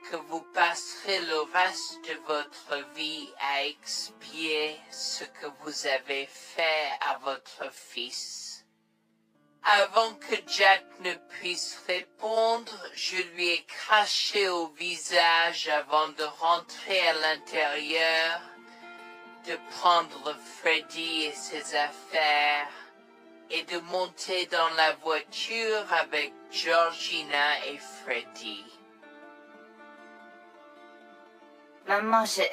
Speaker 2: que vous passerez le reste de votre vie à expier ce que vous avez fait à votre fils. Avant que Jack ne puisse répondre, je lui ai craché au visage avant de rentrer à l'intérieur, de prendre Freddy et ses affaires, et de monter dans la voiture avec Georgina et Freddy.
Speaker 4: Maman, j'ai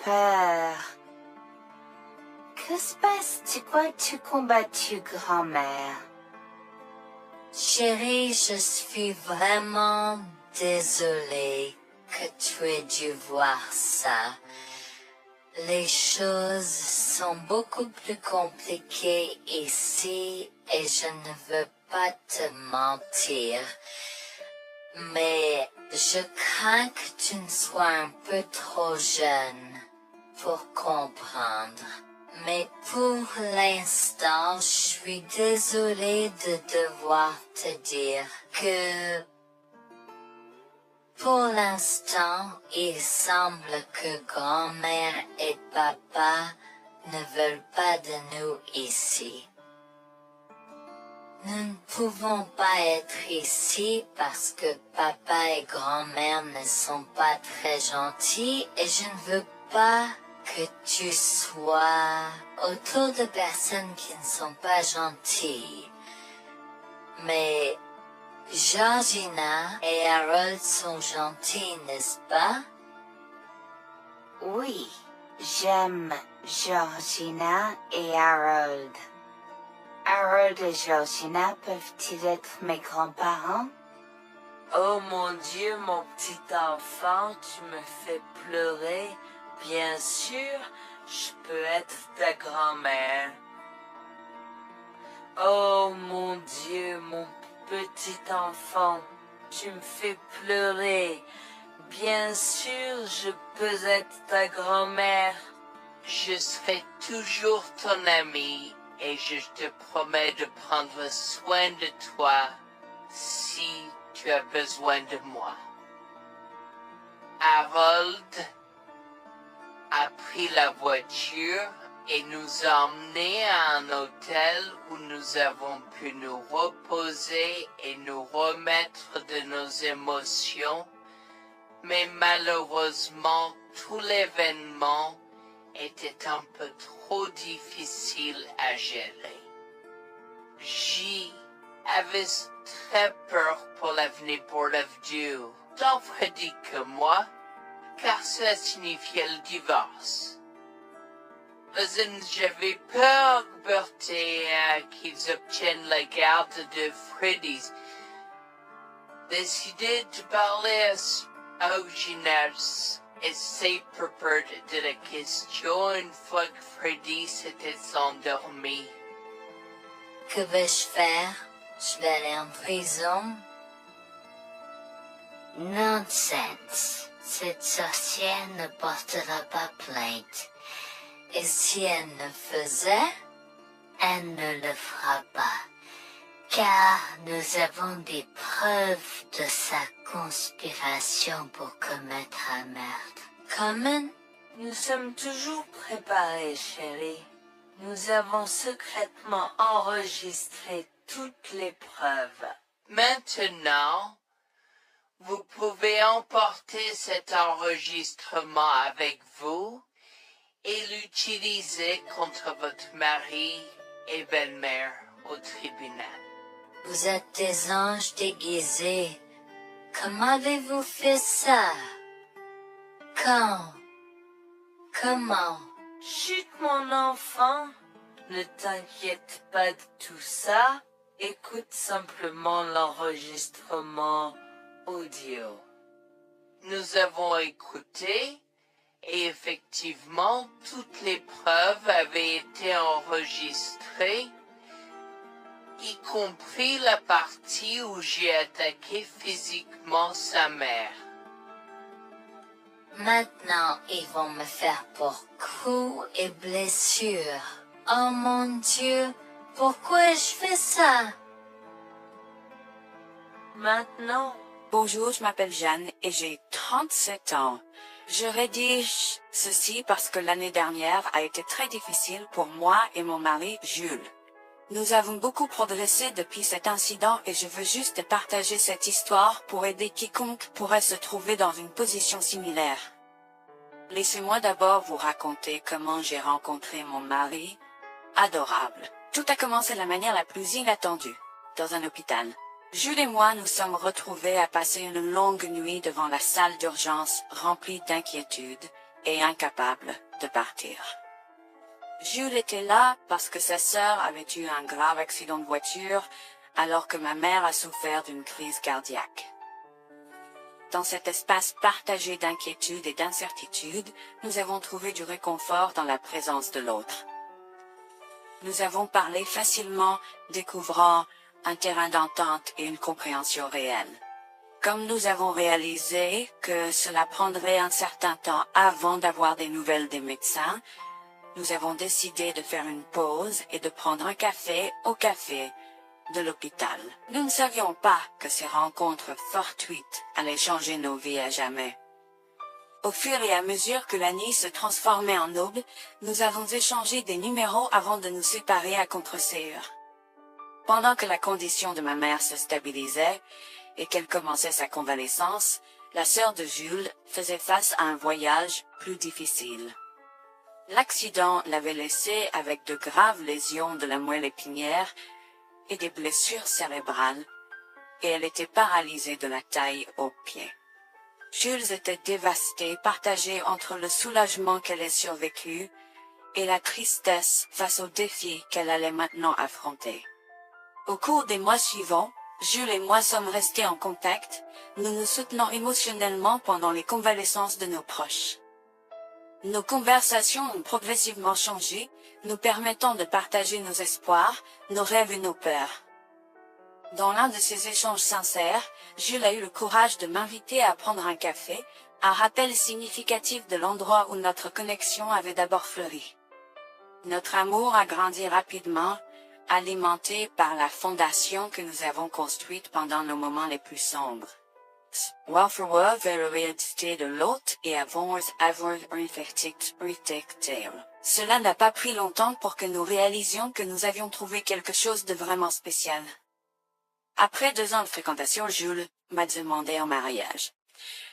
Speaker 4: peur. Que se passe-t-il? Quoi tu combattu, grand-mère? Chérie, je suis vraiment désolée que tu aies dû voir ça. Les choses sont beaucoup plus compliquées ici et je ne veux pas te mentir. Mais je crains que tu ne sois un peu trop jeune pour comprendre. Mais pour l'instant, je suis désolée de devoir te dire que pour l'instant, il semble que grand-mère et papa ne veulent pas de nous ici. Nous ne pouvons pas être ici parce que papa et grand-mère ne sont pas très gentils et je ne veux pas que tu sois autour de personnes qui ne sont pas gentilles. Mais Georgina et Harold sont gentils, n'est-ce pas?
Speaker 10: Oui, j'aime Georgina et Harold. Harold et Georgina peuvent-ils être mes grands-parents?
Speaker 3: Oh mon Dieu, mon petit enfant, tu me fais pleurer. Bien sûr, je peux être ta grand-mère. Oh mon Dieu, mon petit enfant, tu me fais pleurer. Bien sûr, je peux être ta grand-mère.
Speaker 2: Je serai toujours ton ami et je te promets de prendre soin de toi si tu as besoin de moi. Harold a pris la voiture et nous a emmenés à un hôtel où nous avons pu nous reposer et nous remettre de nos émotions, mais malheureusement tout l'événement était un peu trop difficile à gérer. J'avais très peur pour l'avenir pour Dieu, tant Freddy que moi, car cela signifiait le divorce. Mais j'avais peur, Bertie, qu'ils obtiennent la garde de Freddy. Décidé de parler au gymnase et s'est préparé de la question une fois que Freddy s'était endormi.
Speaker 4: Que vais-je faire? Je vais aller en prison? Nonsense. Cette sorcière ne portera pas plainte. Et si elle le faisait, elle ne le fera pas. Car nous avons des preuves de sa conspiration pour commettre un meurtre. Comment?
Speaker 3: Nous sommes toujours préparés, chérie. Nous avons secrètement enregistré toutes les preuves.
Speaker 2: Maintenant, vous pouvez emporter cet enregistrement avec vous et l'utiliser contre votre mari et belle-mère au tribunal.
Speaker 4: Vous êtes des anges déguisés. Comment avez-vous fait ça? Quand? Comment?
Speaker 3: Chut, mon enfant, ne t'inquiète pas de tout ça. Écoute simplement l'enregistrement audio.
Speaker 2: Nous avons écouté et effectivement toutes les preuves avaient été enregistrées, y compris la partie où j'ai attaqué physiquement sa mère.
Speaker 4: Maintenant, ils vont me faire pour coups et blessures. Oh mon Dieu, pourquoi je fais ça?
Speaker 3: Maintenant,
Speaker 5: Bonjour, je m'appelle Jeanne et j'ai 37 ans. Je rédige ceci parce que l'année dernière a été très difficile pour moi et mon mari Jules. Nous avons beaucoup progressé depuis cet incident et je veux juste partager cette histoire pour aider quiconque pourrait se trouver dans une position similaire. Laissez-moi d'abord vous raconter comment j'ai rencontré mon mari. Adorable. Tout a commencé de la manière la plus inattendue, dans un hôpital. Jules et moi nous sommes retrouvés à passer une longue nuit devant la salle d'urgence remplie d'inquiétude et incapables de partir. Jules était là parce que sa sœur avait eu un grave accident de voiture alors que ma mère a souffert d'une crise cardiaque. dans cet espace partagé d'inquiétude et d'incertitude, nous avons trouvé du réconfort dans la présence de l'autre. Nous avons parlé facilement, découvrant un terrain d'entente et une compréhension réelle. Comme nous avons réalisé que cela prendrait un certain temps avant d'avoir des nouvelles des médecins, nous avons décidé de faire une pause et de prendre un café au café de l'hôpital. Nous ne savions pas que ces rencontres fortuites allaient changer nos vies à jamais. Au fur et à mesure que la nuit se transformait en aube, nous avons échangé des numéros avant de nous séparer à contre-séance. Pendant que la condition de ma mère se stabilisait et qu'elle commençait sa convalescence, la sœur de Jules faisait face à un voyage plus difficile. L'accident l'avait laissée avec de graves lésions de la moelle épinière et des blessures cérébrales, et elle était paralysée de la taille aux pieds. Jules était dévasté, partagé entre le soulagement qu'elle ait survécu et la tristesse face aux défis qu'elle allait maintenant affronter. Au cours des mois suivants, Jules et moi sommes restés en contact, nous nous soutenons émotionnellement pendant les convalescences de nos proches. Nos conversations ont progressivement changé, nous permettant de partager nos espoirs, nos rêves et nos peurs. Dans l'un de ces échanges sincères, Jules a eu le courage de m'inviter à prendre un café, un rappel significatif de l'endroit où notre connexion avait d'abord fleuri. Notre amour a grandi rapidement, alimenté par la fondation que nous avons construite pendant nos moments les plus sombres. Welfare vers la réalité de l'autre et avoir Cela n'a pas pris longtemps pour que nous réalisions que nous avions trouvé quelque chose de vraiment spécial. Après 2 ans de fréquentation, Jules m'a demandé en mariage.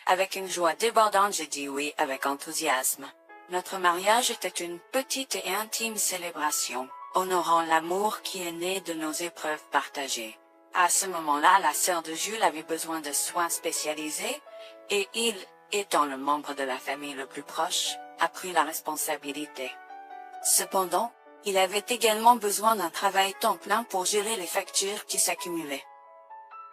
Speaker 5: Avec une joie débordante, j'ai dit oui avec enthousiasme. Notre mariage était une petite et intime célébration, honorant l'amour qui est né de nos épreuves partagées. À ce moment-là, la sœur de Jules avait besoin de soins spécialisés, et il, étant le membre de la famille le plus proche, a pris la responsabilité. Cependant, il avait également besoin d'un travail temps plein pour gérer les factures qui s'accumulaient.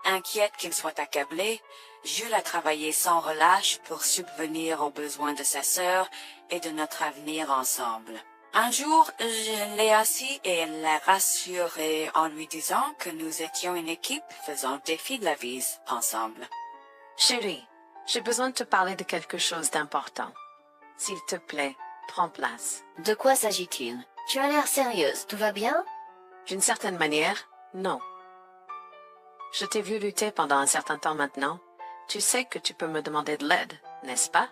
Speaker 5: Inquiète qu'il soit accablé, Jules a travaillé sans relâche pour subvenir aux besoins de sa sœur et de notre avenir ensemble. Un jour, je l'ai assis et l'ai rassuré en lui disant que nous étions une équipe faisant le défi de la vie ensemble.
Speaker 6: Chérie, j'ai besoin de te parler de quelque chose d'important. S'il te plaît, prends place.
Speaker 4: De quoi s'agit-il? Tu as l'air sérieuse, tout va bien?
Speaker 6: D'une certaine manière, non. Je t'ai vu lutter pendant un certain temps maintenant. Tu sais que tu peux me demander de l'aide, n'est-ce pas?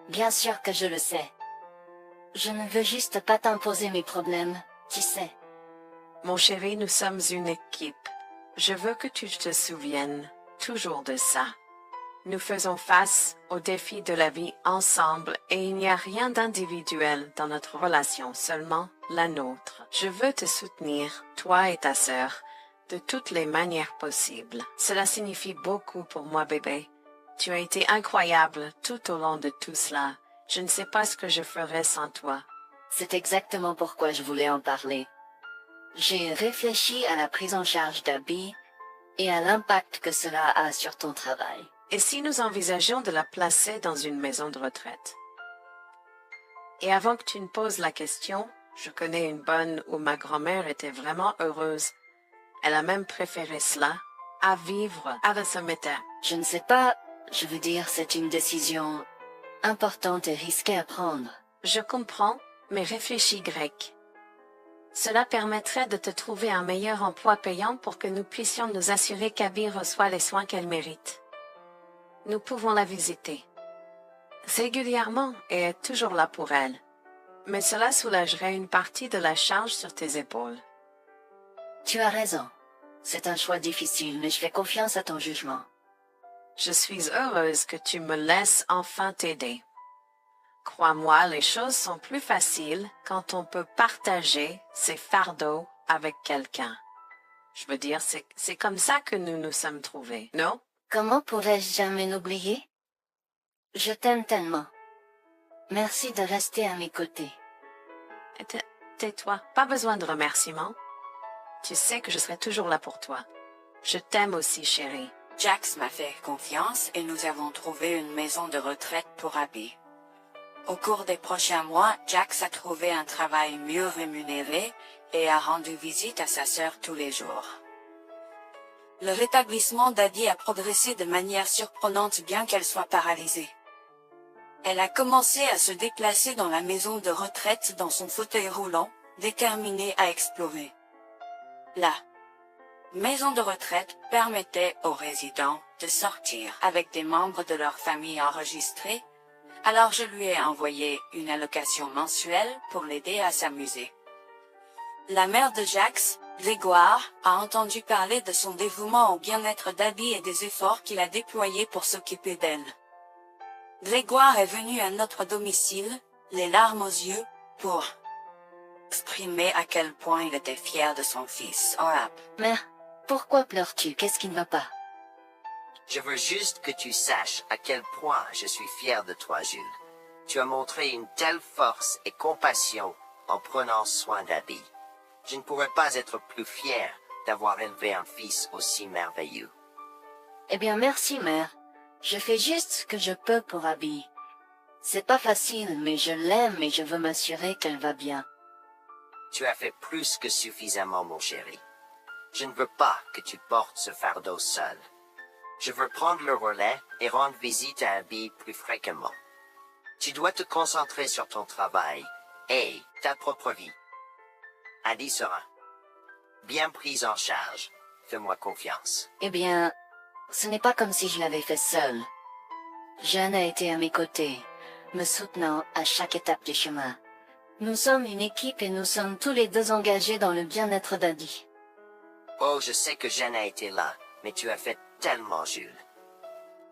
Speaker 4: Bien sûr que je le sais. Je ne veux juste pas t'imposer mes problèmes, tu sais.
Speaker 6: Mon chéri, nous sommes une équipe. Je veux que tu te souviennes toujours de ça. Nous faisons face aux défis de la vie ensemble et il n'y a rien d'individuel dans notre relation, seulement la nôtre. Je veux te soutenir, toi et ta sœur, de toutes les manières possibles. Cela signifie beaucoup pour moi, bébé. Tu as été incroyable tout au long de tout cela. Je ne sais pas ce que je ferais sans toi.
Speaker 4: C'est exactement pourquoi je voulais en parler. J'ai réfléchi à la prise en charge d'Abby et à l'impact que cela a sur ton travail.
Speaker 6: Et si nous envisageons de la placer dans une maison de retraite? Et avant que tu ne poses la question, je connais une bonne où ma grand-mère était vraiment heureuse. Elle a même préféré cela à vivre à la cimetière.
Speaker 4: Je ne sais pas, je veux dire, c'est une décision importante et risquée à prendre.
Speaker 6: Je comprends, mais réfléchis, Greg. Cela permettrait de te trouver un meilleur emploi payant pour que nous puissions nous assurer qu'Abby reçoit les soins qu'elle mérite. Nous pouvons la visiter régulièrement et être toujours là pour elle. Mais cela soulagerait une partie de la charge sur tes épaules.
Speaker 4: Tu as raison. C'est un choix difficile, mais je fais confiance à ton jugement.
Speaker 6: Je suis heureuse que tu me laisses enfin t'aider. Crois-moi, les choses sont plus faciles quand on peut partager ses fardeaux avec quelqu'un. Je veux dire, c'est comme ça que nous nous sommes trouvés, non?
Speaker 4: Comment pourrais-je jamais l'oublier? Je t'aime tellement. Merci de rester à mes côtés.
Speaker 6: Tais-toi, pas besoin de remerciements. Tu sais que je serai toujours là pour toi. Je t'aime aussi, chérie.
Speaker 5: Jax m'a fait confiance et nous avons trouvé une maison de retraite pour Abby. Au cours des prochains mois, Jax a trouvé un travail mieux rémunéré et a rendu visite à sa sœur tous les jours. Le rétablissement d'Abby a progressé de manière surprenante bien qu'elle soit paralysée. Elle a commencé à se déplacer dans la maison de retraite dans son fauteuil roulant, déterminée à explorer. La maison de retraite permettait aux résidents de sortir avec des membres de leur famille enregistrés, alors je lui ai envoyé une allocation mensuelle pour l'aider à s'amuser. La mère de Jax, Grégoire, a entendu parler de son dévouement au bien-être d'Abby et des efforts qu'il a déployés pour s'occuper d'elle. Grégoire est venu à notre domicile, les larmes aux yeux, pour exprimer à quel point il était fier de son fils.
Speaker 4: Mère, pourquoi pleures-tu? Qu'est-ce qui ne va pas?
Speaker 7: Je veux juste que tu saches à quel point je suis fier de toi, Jules. Tu as montré une telle force et compassion en prenant soin d'Abby. Je ne pourrais pas être plus fier d'avoir élevé un fils aussi merveilleux.
Speaker 4: Eh bien, merci, mère. Je fais juste ce que je peux pour Abby. C'est pas facile, mais je l'aime et je veux m'assurer qu'elle va bien.
Speaker 7: Tu as fait plus que suffisamment, mon chéri. Je ne veux pas que tu portes ce fardeau seul. Je veux prendre le relais et rendre visite à Abby plus fréquemment. Tu dois te concentrer sur ton travail et ta propre vie. Abby sera bien prise en charge. Fais-moi confiance.
Speaker 4: Eh bien, ce n'est pas comme si je l'avais fait seule. Jeanne a été à mes côtés, me soutenant à chaque étape du chemin. Nous sommes une équipe et nous sommes tous les deux engagés dans le bien-être d'Abby.
Speaker 7: Oh, je sais que Jeanne a été là, mais tu as fait tellement, Jules.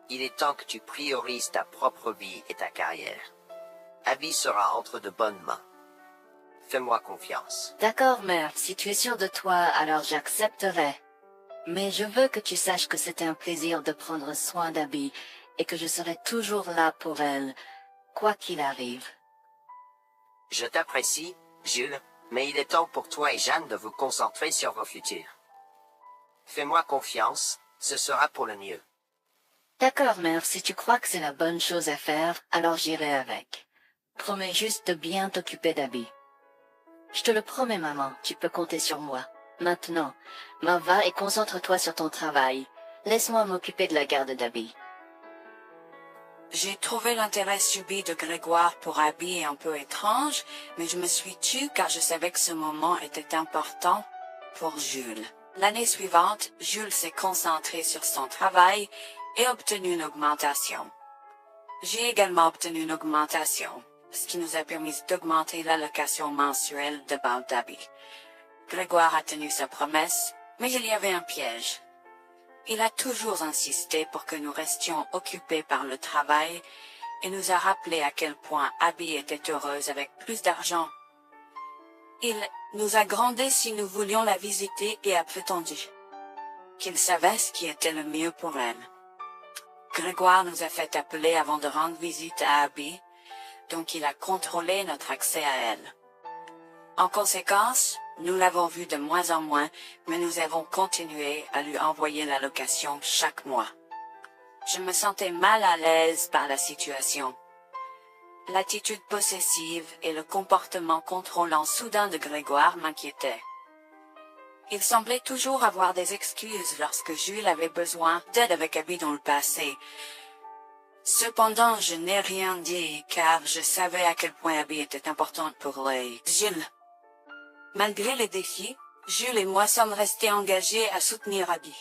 Speaker 7: Il est temps que tu priorises ta propre vie et ta carrière. Abby sera entre de bonnes mains. Fais-moi confiance.
Speaker 4: D'accord, mère, si tu es sûre de toi, alors j'accepterai. Mais je veux que tu saches que c'était un plaisir de prendre soin d'Abby et que je serai toujours là pour elle, quoi qu'il arrive.
Speaker 7: Je t'apprécie, Jules, mais il est temps pour toi et Jeanne de vous concentrer sur vos futurs. Fais-moi confiance, ce sera pour le mieux.
Speaker 4: D'accord, mère, si tu crois que c'est la bonne chose à faire, alors j'irai avec. Promets juste de bien t'occuper d'Abby. Je te le promets, maman, tu peux compter sur moi. Maintenant, va et concentre-toi sur ton travail. Laisse-moi m'occuper de la garde d'Abby.
Speaker 5: J'ai trouvé l'intérêt subi de Grégoire pour Abby un peu étrange, mais je me suis tue car je savais que ce moment était important pour Jules. L'année suivante, Jules s'est concentré sur son travail et obtenu une augmentation. J'ai également obtenu une augmentation, ce qui nous a permis d'augmenter l'allocation mensuelle de base d'Abby. Grégoire a tenu sa promesse, mais il y avait un piège. Il a toujours insisté pour que nous restions occupés par le travail et nous a rappelé à quel point Abby était heureuse avec plus d'argent. Il nous a grondé si nous voulions la visiter et a prétendu qu'il savait ce qui était le mieux pour elle. Grégoire nous a fait appeler avant de rendre visite à Abby, donc il a contrôlé notre accès à elle. En conséquence, nous l'avons vue de moins en moins, mais nous avons continué à lui envoyer l'allocation chaque mois. Je me sentais mal à l'aise par la situation. L'attitude possessive et le comportement contrôlant soudain de Grégoire m'inquiétaient. Il semblait toujours avoir des excuses lorsque Jules avait besoin d'aide avec Abby dans le passé. Cependant, je n'ai rien dit car je savais à quel point Abby était importante pour Jules. Malgré les défis, Jules et moi sommes restés engagés à soutenir Abby.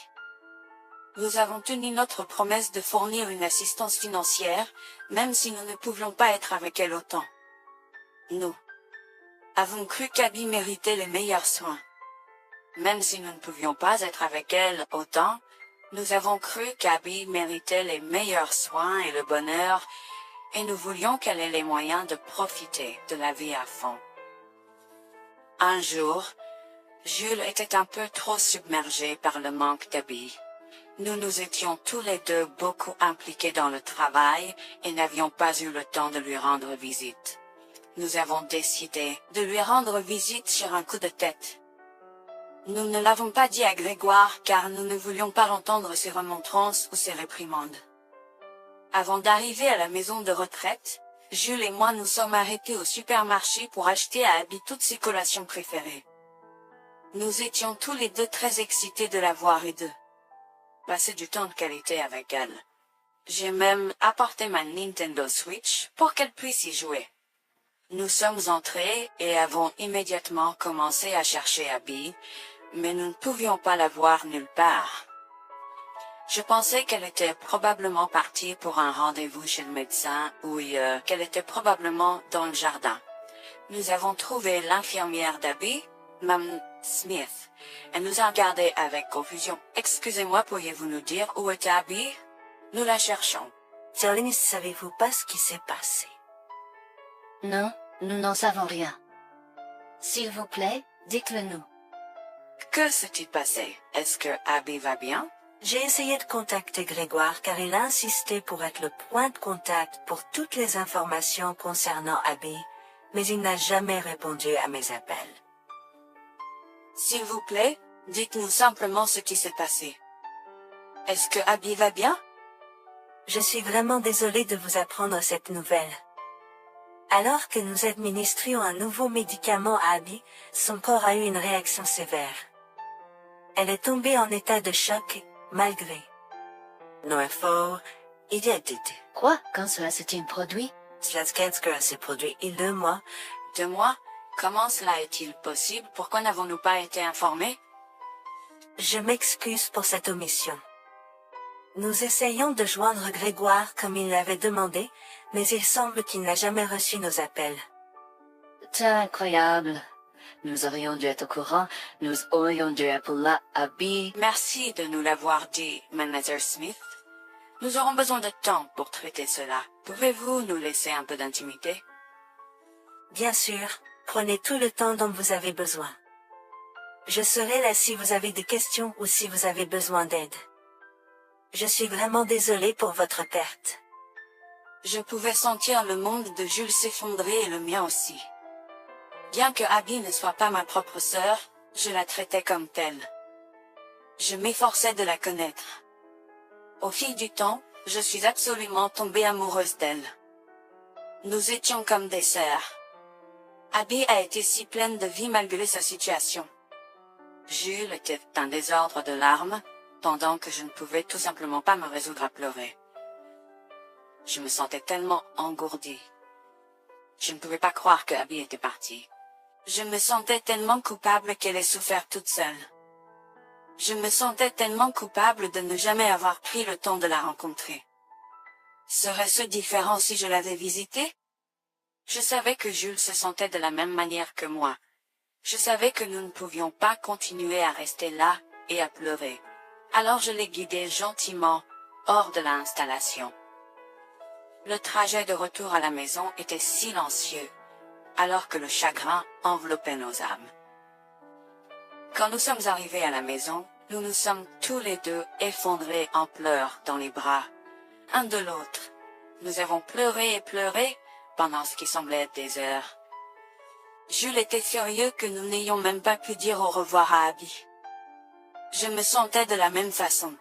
Speaker 5: Nous avons tenu notre promesse de fournir une assistance financière, même si nous ne pouvions pas être avec elle autant. Nous avons cru qu'Abby méritait les meilleurs soins. Même si nous ne pouvions pas être avec elle autant, nous avons cru qu'Abby méritait les meilleurs soins et le bonheur, et nous voulions qu'elle ait les moyens de profiter de la vie à fond. Un jour, Jules était un peu trop submergé par le manque d'Abby. Nous nous étions tous les deux beaucoup impliqués dans le travail et n'avions pas eu le temps de lui rendre visite. Nous avons décidé de lui rendre visite sur un coup de tête. Nous ne l'avons pas dit à Grégoire car nous ne voulions pas l'entendre ses remontrances ou ses réprimandes. Avant d'arriver à la maison de retraite, Jules et moi nous sommes arrêtés au supermarché pour acheter à Abby toutes ses collations préférées. Nous étions tous les deux très excités de la voir et de passer du temps de qualité avec elle. J'ai même apporté ma Nintendo Switch pour qu'elle puisse y jouer. Nous sommes entrés et avons immédiatement commencé à chercher Abby, mais nous ne pouvions pas la voir nulle part. Je pensais qu'elle était probablement partie pour un rendez-vous chez le médecin ou qu'elle était probablement dans le jardin. Nous avons trouvé l'infirmière d'Abby, Mme Smith. Elle nous a regardés avec confusion. « Excusez-moi, pourriez-vous nous dire où est Abby? Nous la cherchons. »
Speaker 8: Sir, savez-vous pas ce qui s'est passé?
Speaker 4: Non, nous n'en savons rien. S'il vous plaît, dites-le nous.
Speaker 5: Que s'est-il passé? Est-ce que Abby va bien?
Speaker 8: J'ai essayé de contacter Grégoire car il a insisté pour être le point de contact pour toutes les informations concernant Abby, mais il n'a jamais répondu à mes appels.
Speaker 5: S'il vous plaît, dites-nous simplement ce qui s'est passé. Est-ce que Abby va bien?
Speaker 8: Je suis vraiment désolée de vous apprendre cette nouvelle. Alors que nous administrions un nouveau médicament à Abby, son corps a eu une réaction sévère. Elle est tombée en état de choc, malgré nos efforts, il y a été.
Speaker 4: Quoi? Quand cela s'est-il produit?
Speaker 8: Cela s'est produit il y a 2 mois.
Speaker 5: 2 mois? Comment cela est-il possible? Pourquoi n'avons-nous pas été informés?
Speaker 8: Je m'excuse pour cette omission. Nous essayons de joindre Grégoire comme il l'avait demandé, mais il semble qu'il n'a jamais reçu nos appels.
Speaker 4: C'est incroyable. Nous aurions dû être au courant, nous aurions dû appeler Abby.
Speaker 5: Merci de nous l'avoir dit, Mlle Smith. Nous aurons besoin de temps pour traiter cela. Pouvez-vous nous laisser un peu d'intimité?
Speaker 8: Bien sûr, prenez tout le temps dont vous avez besoin. Je serai là si vous avez des questions ou si vous avez besoin d'aide. Je suis vraiment désolée pour votre perte.
Speaker 5: Je pouvais sentir le monde de Jules s'effondrer et le mien aussi. Bien que Abby ne soit pas ma propre sœur, je la traitais comme telle. Je m'efforçais de la connaître. Au fil du temps, je suis absolument tombée amoureuse d'elle. Nous étions comme des sœurs. Abby a été si pleine de vie malgré sa situation. Jules était un désordre de larmes, pendant que je ne pouvais tout simplement pas me résoudre à pleurer. Je me sentais tellement engourdie. Je ne pouvais pas croire que Abby était partie. Je me sentais tellement coupable qu'elle ait souffert toute seule. Je me sentais tellement coupable de ne jamais avoir pris le temps de la rencontrer. Serait-ce différent si je l'avais visitée? Je savais que Jules se sentait de la même manière que moi. Je savais que nous ne pouvions pas continuer à rester là et à pleurer. Alors je l'ai guidée gentiment hors de l'installation. Le trajet de retour à la maison était silencieux, alors que le chagrin enveloppait nos âmes. Quand nous sommes arrivés à la maison, nous nous sommes tous les deux effondrés en pleurs dans les bras, un de l'autre. Nous avons pleuré et pleuré pendant ce qui semblait être des heures. Jules était furieux que nous n'ayons même pas pu dire au revoir à Abby. Je me sentais de la même façon.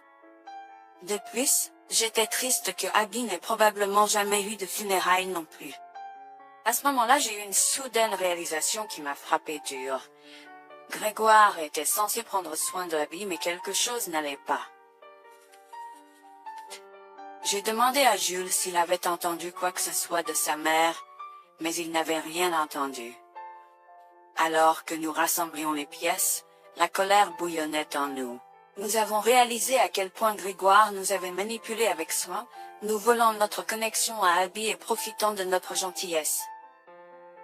Speaker 5: De plus, j'étais triste que Abby n'ait probablement jamais eu de funérailles non plus. À ce moment-là, j'ai eu une soudaine réalisation qui m'a frappé dur. Grégoire était censé prendre soin d'Abby, mais quelque chose n'allait pas. J'ai demandé à Jules s'il avait entendu quoi que ce soit de sa mère, mais il n'avait rien entendu. Alors que nous rassemblions les pièces, la colère bouillonnait en nous. Nous avons réalisé à quel point Grégoire nous avait manipulés avec soin, nous volant notre connexion à Abby et profitant de notre gentillesse.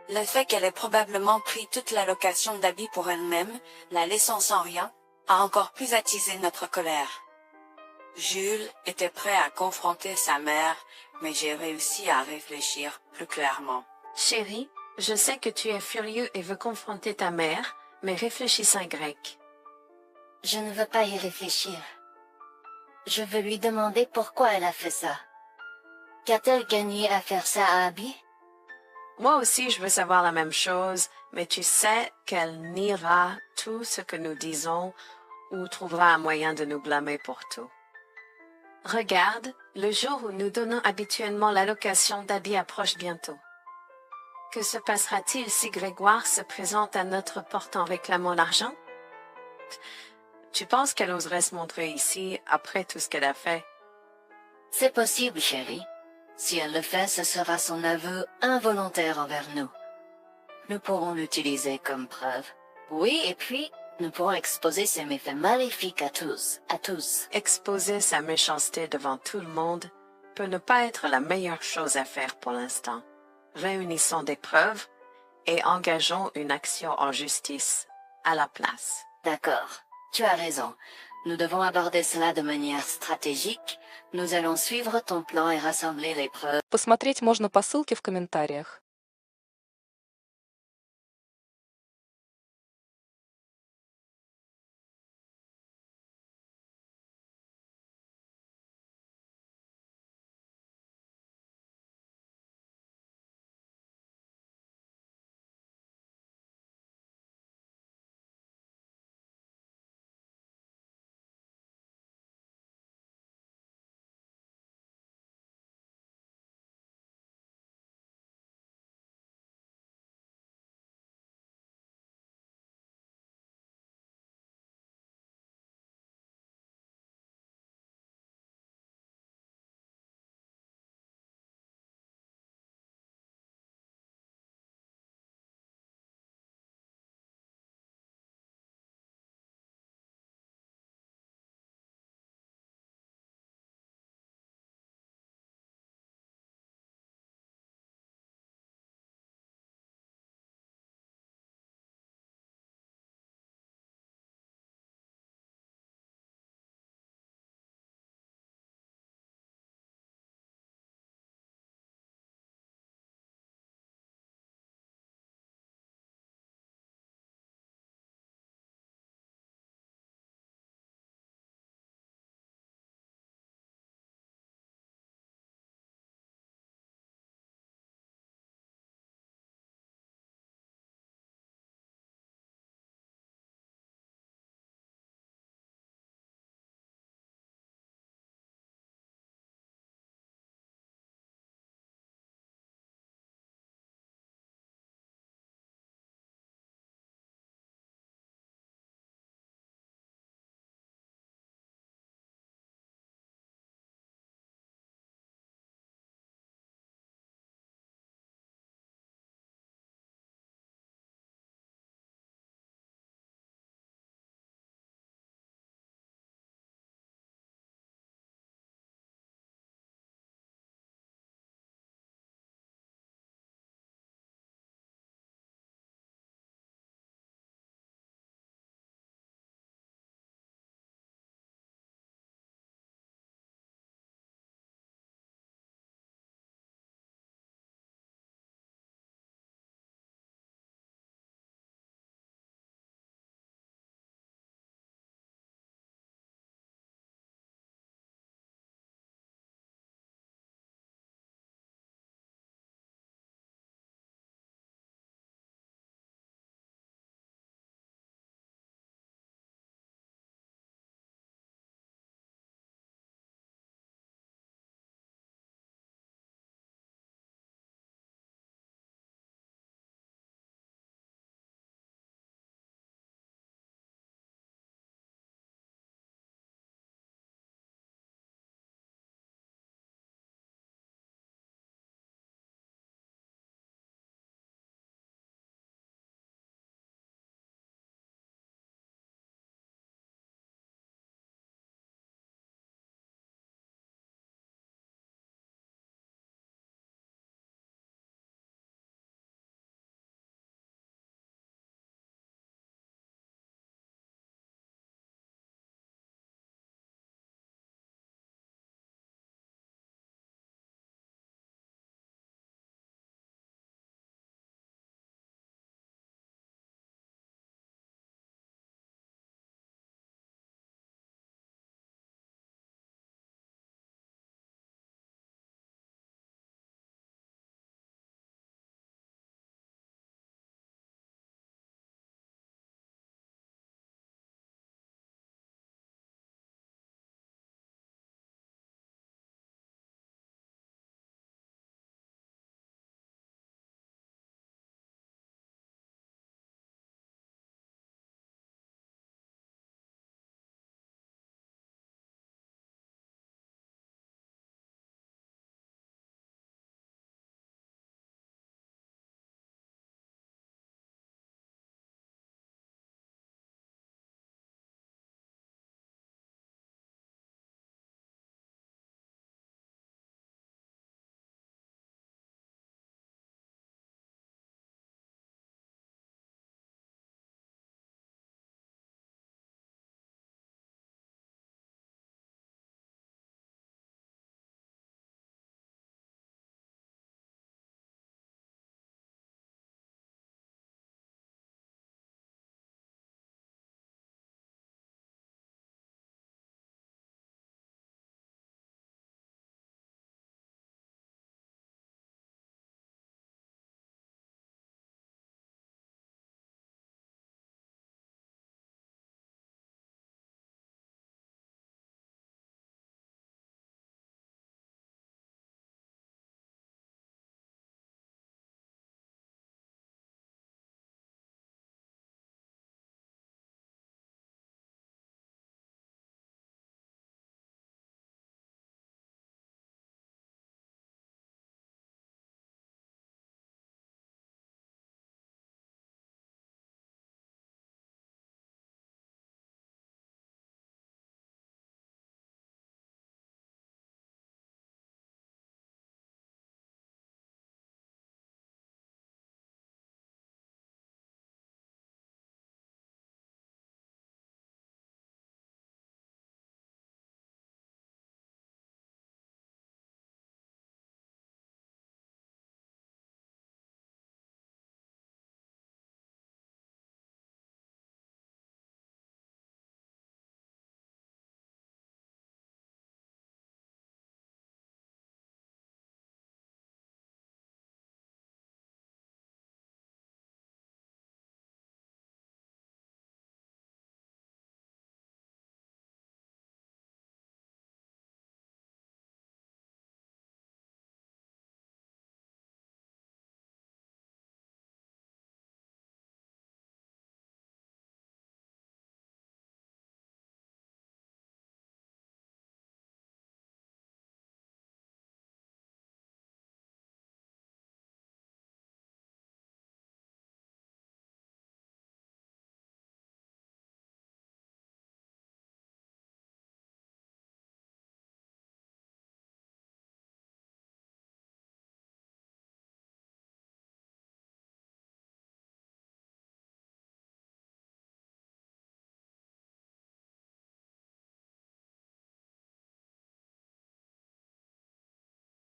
Speaker 5: Le fait qu'elle ait probablement pris toute l'allocation d'Abby pour elle-même, la laissant sans rien, a encore plus attisé notre colère. Jules était prêt à confronter sa mère, mais j'ai réussi à réfléchir plus clairement.
Speaker 6: Chérie, je sais que tu es furieux et veux confronter ta mère, mais réfléchis en grec.
Speaker 4: Je ne veux pas y réfléchir. Je veux lui demander pourquoi elle a fait ça. Qu'a-t-elle gagné à faire ça à Abby?
Speaker 6: Moi aussi, je veux savoir la même chose, mais tu sais qu'elle niera tout ce que nous disons ou trouvera un moyen de nous blâmer pour tout. Regarde, le jour où nous donnons habituellement l'allocation d'habits approche bientôt. Que se passera-t-il si Grégoire se présente à notre porte en réclamant l'argent? Tu penses qu'elle oserait se montrer ici après tout ce qu'elle a fait?
Speaker 4: C'est possible, chérie. Si elle le fait, ce sera son aveu involontaire envers nous. Nous pourrons l'utiliser comme preuve. Oui, et puis, nous pourrons exposer ses méfaits maléfiques à tous.
Speaker 6: Exposer sa méchanceté devant tout le monde peut ne pas être la meilleure chose à faire pour l'instant. Réunissons des preuves et engageons une action en justice à la place.
Speaker 4: D'accord, tu as raison. Nous devons aborder cela de manière stratégique. Nous allons suivre ton plan et rassembler les preuves.
Speaker 11: Посмотреть можно по ссылке в комментариях.